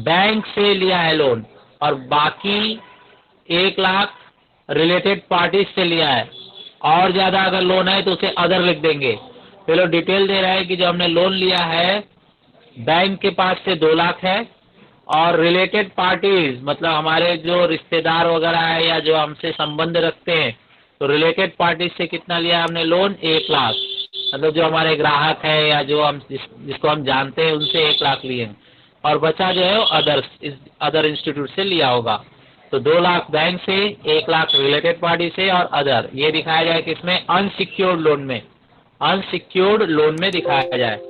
बैंक से लिया है लोन, और बाकी 1 लाख रिलेटेड पार्टीज से लिया है। और ज्यादा अगर लोन है तो उसे अदर लिख देंगे। पहले डिटेल दे रहा है कि जो हमने लोन लिया है बैंक के पास से 2 लाख है, और रिलेटेड पार्टीज मतलब हमारे जो रिश्तेदार वगैरह है या जो हमसे संबंध रखते हैं, तो रिलेटेड पार्टीज से कितना लिया हमने लोन, 1 लाख। मतलब जो हमारे ग्राहक है या जो हम जिसको हम जानते हैं उनसे 1 लाख लिए हैं, और बचा जो है वो अदर इंस्टीट्यूट से लिया होगा। तो 2 लाख बैंक से, 1 लाख रिलेटेड पार्टी से और अदर, ये दिखाया जाए कि इसमें अनसिक्योर्ड लोन में, अनसिक्योर्ड लोन में दिखाया जाए।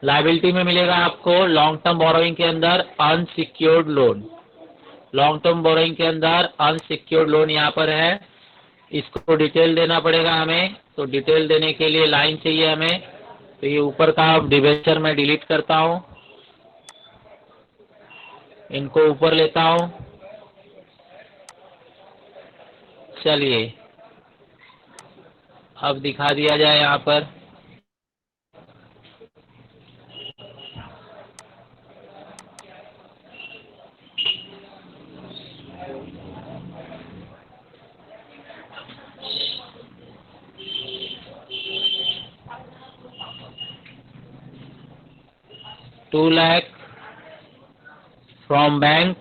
लायबिलिटी में मिलेगा आपको लॉन्ग टर्म बोरोइंग के अंदर unsecured loan. Long term borrowing के अंदर अनसिक्योर्ड लोन यहाँ पर है। इसको डिटेल देना पड़ेगा हमें, तो डिटेल देने के लिए लाइन चाहिए हमें। तो ये ऊपर का डिबेंचर मैं डिलीट करता हूँ, इनको ऊपर लेता हूँ। चलिए अब दिखा दिया जाए यहाँ पर। $2 lakh from bank,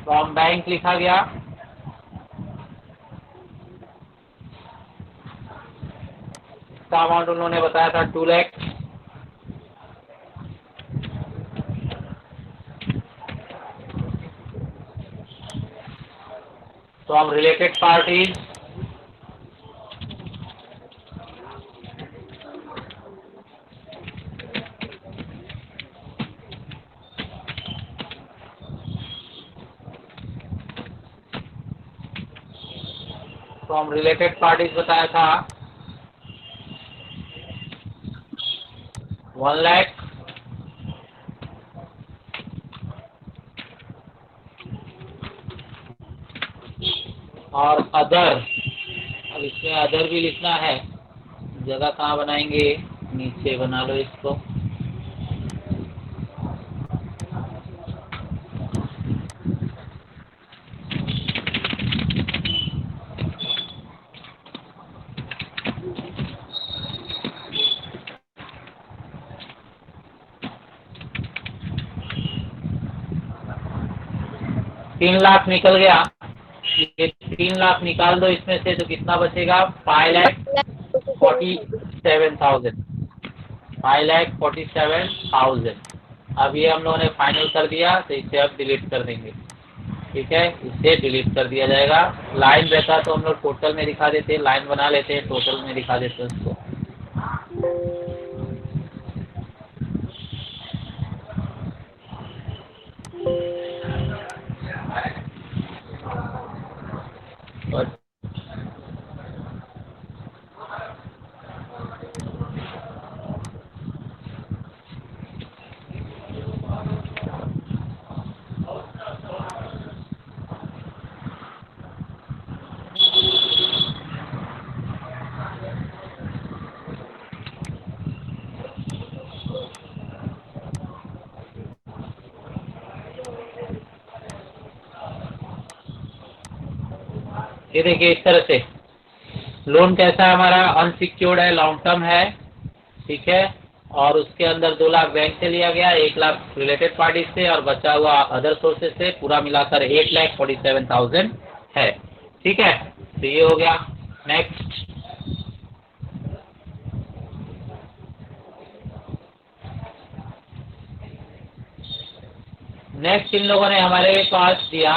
from bank लिखा गया। इसका अमाउंट उन्होंने बताया था 2 लाख। तो हम related parties from related parties बताया था 1 लाख, और अदर। अब इसमें अदर भी लिखना है, जगह कहाँ बनाएंगे, नीचे बना लो इसको। $3 लाख निकल गया। ये 3 लाख निकाल दो इसमें से, तो कितना बचेगा, 5,47,000। 5,47,000। अब ये हम लोगों ने फाइनल कर दिया, तो इसे अब डिलीट कर देंगे। ठीक है, इसे डिलीट कर दिया जाएगा। लाइन रहता तो हम लोग टोटल में दिखा देते, लाइन बना लेते हैं, टोटल में दिखा देते उसको। और ये देखिए इस तरह से लोन कैसा है हमारा, अनसिक्योर्ड है, लॉन्ग टर्म है। ठीक है, और उसके अंदर 2 लाख बैंक से लिया गया, 1 लाख रिलेटेड पार्टी से, और बचा हुआ अदर सोर्सेज से, पूरा मिलाकर 8,47,000 है। ठीक है, तो ये हो गया। नेक्स्ट, नेक्स्ट इन लोगों ने हमारे पास दिया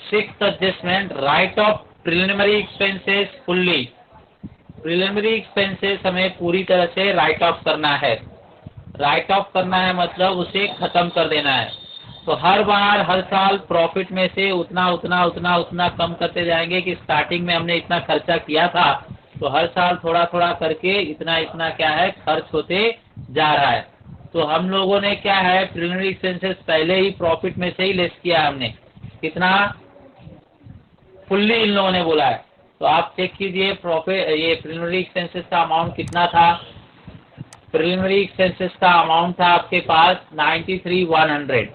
6th adjustment, right of preliminary expenses fully. Preliminary expenses हमें पूरी तरह से राइट ऑफ करना है। राइट ऑफ करना है मतलब उसे खत्म कर देना है। तो हर बार हर साल प्रॉफिट में से उतना उतना उतना उतना कम करते जाएंगे कि स्टार्टिंग में हमने इतना खर्चा किया था, तो हर साल थोड़ा थोड़ा करके इतना इतना क्या है खर्च होते जा रहा है। तो हम लोगों ने क्या है प्रिलिमिनरी एक्सपेंसेस पहले ही प्रॉफिट में से ही लेस किया है हमने, कितना फुल्ली इन लोगों ने बोला है। तो आप चेक कीजिए प्रॉफिट ये प्रिलिमिनरी एक्सपेंसेस का अमाउंट कितना था। प्रिलिमिनरी एक्सपेंसेस का अमाउंट था आपके पास 93,100।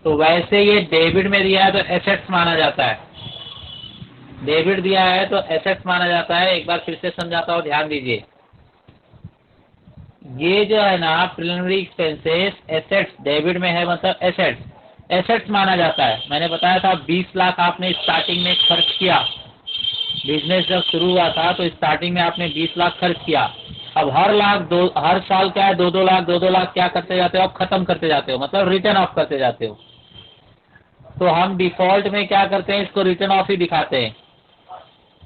तो वैसे ये डेबिट में दिया है तो एसेट्स माना जाता है। डेबिट दिया है तो एसेट्स माना जाता है। एक बार फिर से समझाता हूँ, ध्यान दीजिए। ये जो है ना प्रिलिमिनरी एक्सपेंसेस एसेट्स, डेबिट में है मतलब एसेट्स माना जाता है। मैंने बताया था 20 लाख आपने स्टार्टिंग में खर्च किया। बिजनेस जब शुरू हुआ था तो स्टार्टिंग में आपने 20 लाख खर्च किया। अब हर साल क्या है 2-2 लाख क्या करते जाते हो, अब खत्म करते जाते हो, मतलब रिटर्न ऑफ करते जाते हो। तो हम डिफॉल्ट में क्या करते हैं, इसको रिटर्न ऑफ ही दिखाते हैं।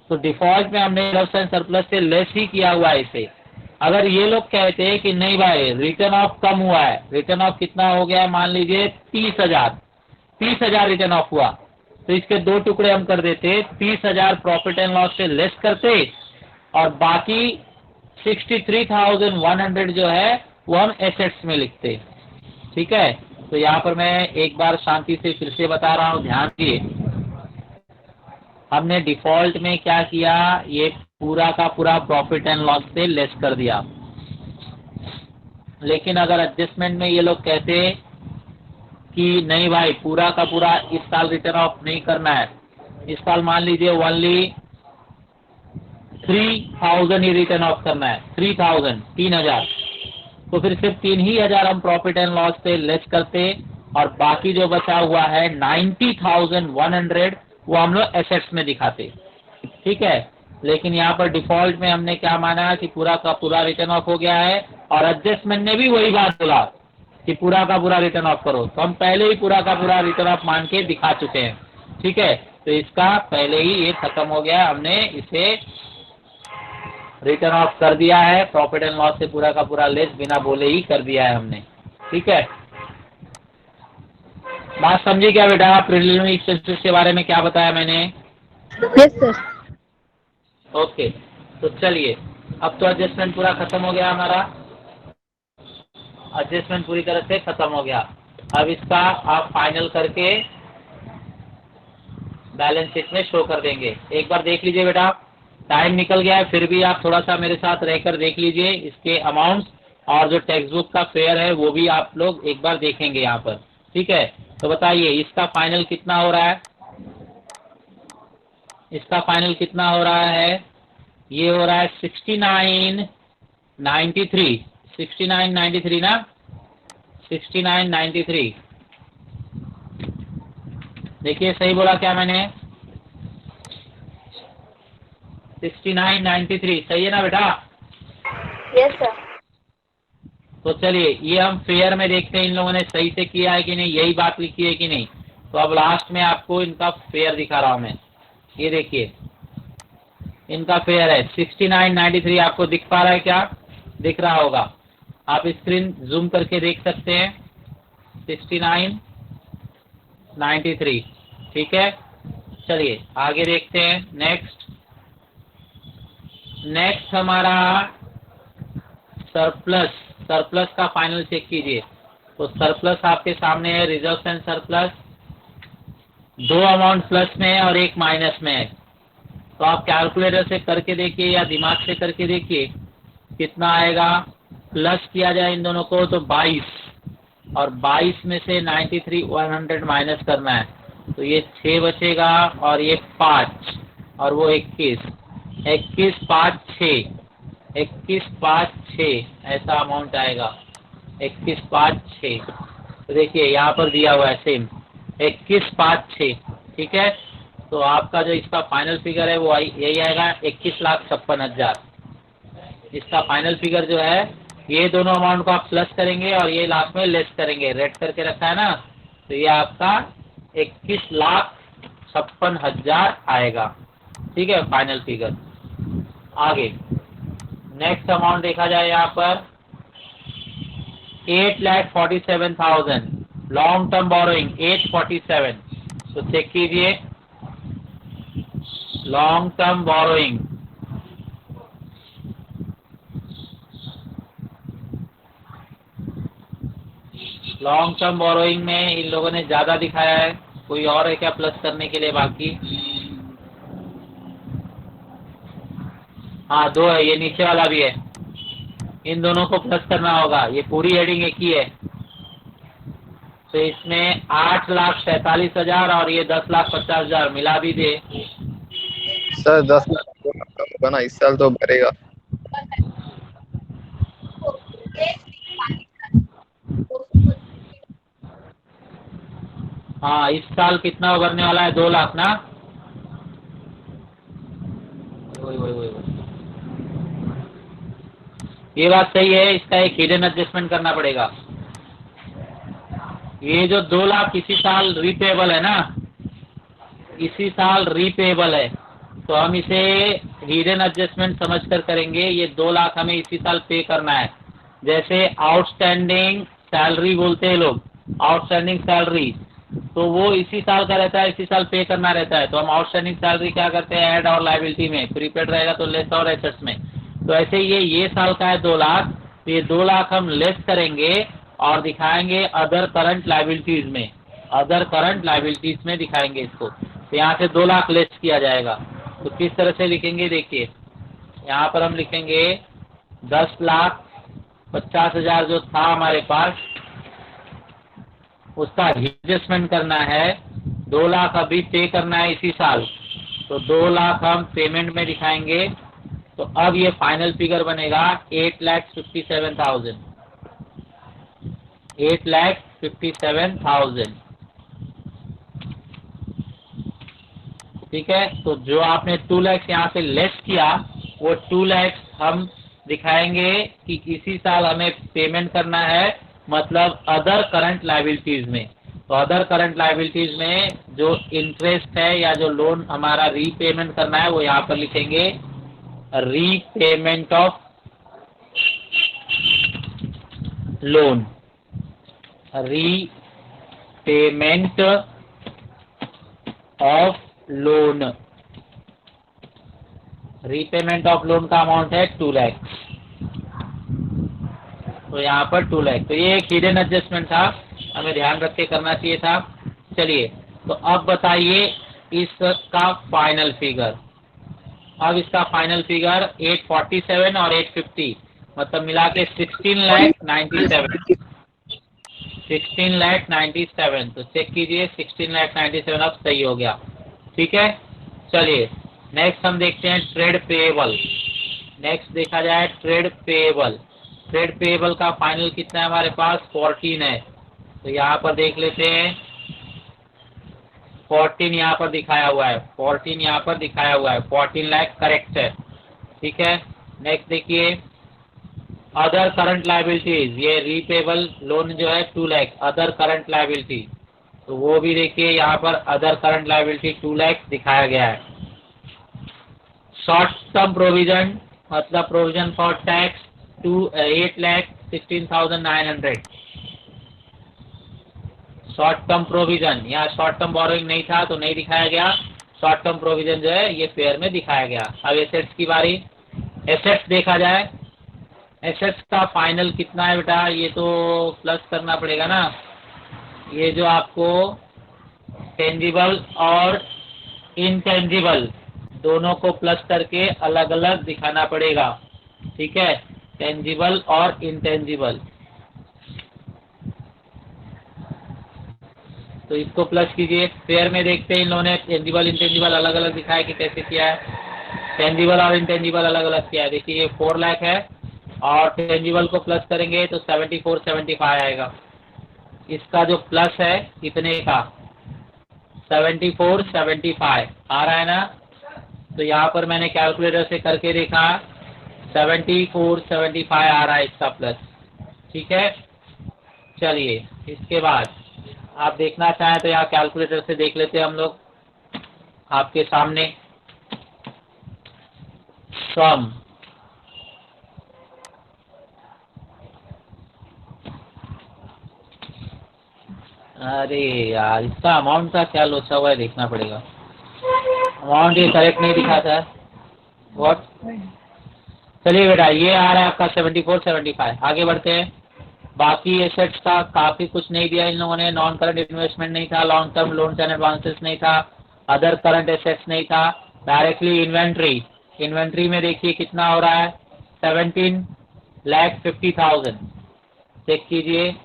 तो डिफॉल्ट में हमने रिजर्व्स एंड सरप्लस से लेस ही किया हुआ है इसे। अगर ये लोग कहते हैं कि नहीं भाई रिटर्न ऑफ कम हुआ है, रिटर्न ऑफ कितना हो गया है, मान लीजिए 30,000 रिटर्न ऑफ हुआ, तो इसके 2 टुकड़े हम कर देते। 30,000 प्रॉफिट एंड लॉस से लेस करते और बाकी 63,100 जो है वो हम एसेट्स में लिखते। ठीक है, तो यहाँ पर मैं एक बार शांति से फिर से बता रहा हूँ, ध्यान दिए। हमने डिफॉल्ट में क्या किया, ये पूरा का पूरा प्रॉफिट एंड लॉस से लेस कर दिया। लेकिन अगर एडजस्टमेंट में ये लोग कहते कि नहीं भाई पूरा का पूरा इस साल रिटर्न ऑफ नहीं करना है, इस साल मान लीजिए ओनली 3,000 ही रिटर्न ऑफ करना है, 3,000, तो फिर सिर्फ 3,000 हम प्रॉफिट एंड लॉस से लेस करते और बाकी जो बचा हुआ है 90,100 वो हम लोग एसेट्स में दिखाते। ठीक है, लेकिन यहाँ पर डिफॉल्ट में हमने क्या माना कि पूरा का पूरा रिटर्न ऑफ हो गया है और एडजस्टमेंट ने भी वही बात बोला कि पूरा का पूरा रिटर्न ऑफ करो, तो हम पहले ही पूरा का पूरा रिटर्न ऑफ मान के दिखा चुके हैं। ठीक है, तो इसका पहले ही ये खत्म हो गया, हमने इसे रिटर्न ऑफ कर दिया है, प्रॉफिट एंड लॉस से पूरा का पूरा लेस बिना बोले ही कर दिया है हमने। ठीक है, बात समझिए क्या बेटा, प्रिलिमिनरी एक्सपेंसेस के बारे में क्या बताया मैंने? Yes sir. ओके, तो चलिए अब तो एडजस्टमेंट पूरा खत्म हो गया हमारा, एडजस्टमेंट पूरी तरह से खत्म हो गया। अब इसका आप फाइनल करके बैलेंस शीट में शो कर देंगे। एक बार देख लीजिए बेटा, टाइम निकल गया है, फिर भी आप थोड़ा सा मेरे साथ रहकर देख लीजिए इसके अमाउंट्स, और जो टेक्स्ट बुक का फेयर है वो भी आप लोग एक बार देखेंगे यहाँ पर। ठीक है, तो बताइए इसका फाइनल कितना हो रहा है? इसका फाइनल कितना हो रहा है? ये हो रहा है 6993 ना, 6993। देखिए सही बोला क्या मैंने? 6993 सही है ना बेटा? Yes sir. तो चलिए ये हम फेयर में देखते हैं इन लोगों ने सही से किया है कि नहीं, यही बात लिखी है कि नहीं। तो अब लास्ट में आपको इनका फेयर दिखा रहा हूं मैं। ये देखिए इनका फेयर है 6993। आपको दिख पा रहा है क्या? दिख रहा होगा, आप स्क्रीन जूम करके देख सकते हैं। 6993। ठीक है, चलिए आगे देखते हैं। नेक्स्ट हमारा सरप्लस का फाइनल चेक कीजिए। तो सरप्लस आपके सामने है, reserve and surplus. 2 amount plus में है और 1 माइनस में है। तो आप कैलकुलेटर से करके देखिए या दिमाग से करके देखिए कितना आएगा। प्लस किया जाए इन दोनों को तो 22, और 22 में से 93,100 माइनस करना है, तो ये 6 बचेगा और ये 5 और वो 21, 21, 5, 6, 21, 5, 6 ऐसा अमाउंट आएगा। 21, 5, 6। तो देखिए यहाँ पर दिया हुआ है सेम 21, 5, 6। ठीक है, तो आपका जो इसका फाइनल फिगर है वो यही आएगा 21,56,000। इसका फाइनल फिगर जो है ये दोनों अमाउंट को आप प्लस करेंगे और ये लास्ट में लेस करेंगे, रेड करके रखा है ना, तो ये आपका 21,56,000 आएगा। ठीक है, फाइनल फिगर। आगे नेक्स्ट अमाउंट देखा जाए यहाँ पर 8,47,000 लॉन्ग टर्म बोरोइंग 847। तो चेक कीजिए, लॉन्ग टर्म बोरोइंग में इन लोगों ने ज्यादा दिखाया है। कोई और है क्या प्लस करने के लिए बाकी? हाँ, 2 है, ये नीचे वाला भी है। इन दोनों को प्लस करना होगा, ये पूरी हेडिंग एक ही है। तो इसमें 8,47,000 और ये 10,50,000 मिला भी दे। सर 10 लाख कम होगा ना, इस साल तो भरेगा। हाँ, इस साल कितना भरने वाला है? 2 लाख ना? वही। ये बात सही है, इसका एक हिडन एडजस्टमेंट करना पड़ेगा। ये जो 2 लाख इसी साल रीपेबल है ना, इसी साल रीपेबल है, तो हम इसे हिडन एडजस्टमेंट समझकर करेंगे। ये 2 लाख हमें इसी साल पे करना है। जैसे आउटस्टैंडिंग सैलरी बोलते हैं लोग, आउटस्टैंडिंग सैलरी, तो वो इसी साल का रहता है, इसी साल पे करना रहता है। तो हम आउटस्टैंडिंग सैलरी क्या करते हैं, ऐड और लायबिलिटी में, प्रीपेड रहेगा तो लेस और एसेट्स में। तो ऐसे ये साल का है 2 लाख, तो ये 2 लाख हम लेस करेंगे और दिखाएंगे अदर करंट लायबिलिटीज में, अदर करंट लायबिलिटीज में दिखाएंगे इसको। तो यहाँ से 2 लाख लेस किया जाएगा। तो किस तरह से लिखेंगे देखिए, यहाँ पर हम लिखेंगे 10,50,000 जो था हमारे पास, उसका एडजस्टमेंट करना है। 2 लाख अभी पे करना है इसी साल, तो 2 लाख हम पेमेंट में दिखाएंगे। तो अब ये फाइनल फिगर बनेगा 8,57,000, 8,57,000। ठीक है, तो जो आपने 2 लाख यहाँ से लेस किया, वो 2 लाख हम दिखाएंगे कि इसी साल हमें पेमेंट करना है, मतलब अदर करंट लायबिलिटीज में। तो अदर करंट लायबिलिटीज में जो इंटरेस्ट है या जो लोन हमारा रीपेमेंट करना है, वो यहाँ पर लिखेंगे repayment of loan, repayment of loan. Repayment of loan का अमाउंट है 2 लाख, तो यहाँ पर 2 लाख। तो ये एक हिडन एडजस्टमेंट था, हमें ध्यान रख के करना चाहिए था। चलिए, तो अब बताइए इसका फाइनल फिगर। अब इसका फाइनल फिगर 847 और 850, मतलब मिला के 16,97,000, 16,97,000। तो चेक कीजिए, 16,97,000 अब सही हो गया। ठीक है, चलिए नेक्स्ट हम देखते हैं ट्रेड पेएबल। नेक्स्ट देखा जाए ट्रेड पेएबल। ट्रेड पेएबल का फाइनल कितना है हमारे पास? 14 है। तो यहाँ पर देख लेते हैं, 14 यहाँ पर दिखाया हुआ है, 14 यहाँ पर दिखाया हुआ है, 14 लाख करेक्ट है। ठीक है, नेक्स्ट देखिए अदर करंट लायबिलिटीज, ये रीपेबल लोन जो है 2 लाख, अदर करंट लायबिलिटी, तो वो भी देखिए यहाँ पर अदर करंट लायबिलिटी 2 लाख दिखाया गया है। शॉर्ट टर्म प्रोविजन, मतलब provision for tax 8,16,900। Short term provision, यहाँ शॉर्ट टर्म बोरोइंग नहीं था तो नहीं दिखाया गया, शॉर्ट टर्म प्रोविजन जो है ये फेयर में दिखाया गया। अब एसेट्स की बारी। एसेट्स देखा जाए, एसेट्स का फाइनल कितना है बेटा? ये तो प्लस करना पड़ेगा ना, ये जो आपको टेंजिबल और इनटेंजिबल दोनों को प्लस करके अलग अलग दिखाना पड़ेगा। ठीक है, टेंजिबल और इनटेंजिबल, तो इसको प्लस कीजिए। फेयर में देखते हैं इन लोगों ने टेंजिबल इंटेंजिबल अलग अलग दिखाया कि कैसे किया है। टेंजिबल और इंटेंजिबल अलग अलग किया है। देखिए ये 4 लाख है और टेंजिबल को प्लस करेंगे तो 74,75 आएगा। इसका जो प्लस है कितने का? 74,75 आ रहा है ना। तो यहाँ पर मैंने कैलकुलेटर से करके देखा, 7475 आ रहा है इसका प्लस। ठीक है, चलिए इसके बाद आप देखना चाहें तो यहाँ कैलकुलेटर से देख लेते हैं हम लोग आपके सामने। सम अरे यार इसका अमाउंट का क्या लोचा हुआ है देखना पड़ेगा। अमाउंट ये करेक्ट नहीं दिखा था। व्हाट, चलिए बेटा ये आ रहा है आपका 7475। आगे बढ़ते हैं। बाकी एसेट्स का काफी कुछ नहीं दिया इन लोगों ने। नॉन करंट इन्वेस्टमेंट नहीं था, long term loans and advances नहीं था, अदर करंट एसेट्स नहीं था। डायरेक्टली इन्वेंट्री, इन्वेंट्री में देखिए कितना हो रहा है 17,50,000। चेक कीजिए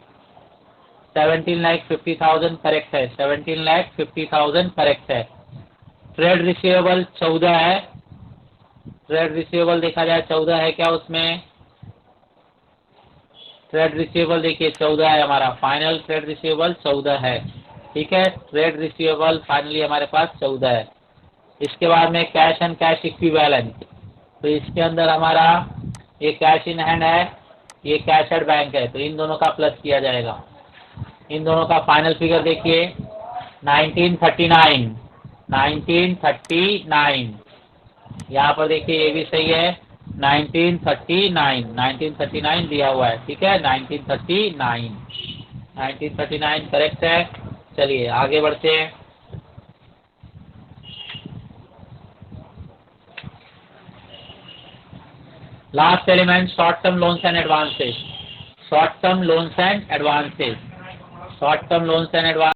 17,50,000 करेक्ट है, 17,50,000 करेक्ट है। ट्रेड रिसीवेबल 14 है, ट्रेड रिसीवेबल देखा जाए 14 है क्या उसमें? ट्रेड रिसीवेबल देखिए 14 है हमारा, फाइनल ट्रेड रिसीवेबल 14 है। ठीक है, ट्रेड रिसीवेबल फाइनली हमारे पास 14 है। इसके बाद में कैश एंड कैश इक्विवेलेंट, तो इसके अंदर हमारा ये कैश इन हैंड है, ये कैश एट बैंक है, तो इन दोनों का प्लस किया जाएगा। इन दोनों का फाइनल फिगर देखिए 1939 यहाँ पर देखिए ये भी सही है 1939 दिया हुआ है। ठीक है, 1939 करेक्ट है। चलिए आगे बढ़ते हैं। Last element short term loans and advances. Short term loans and advances, short term loans and advance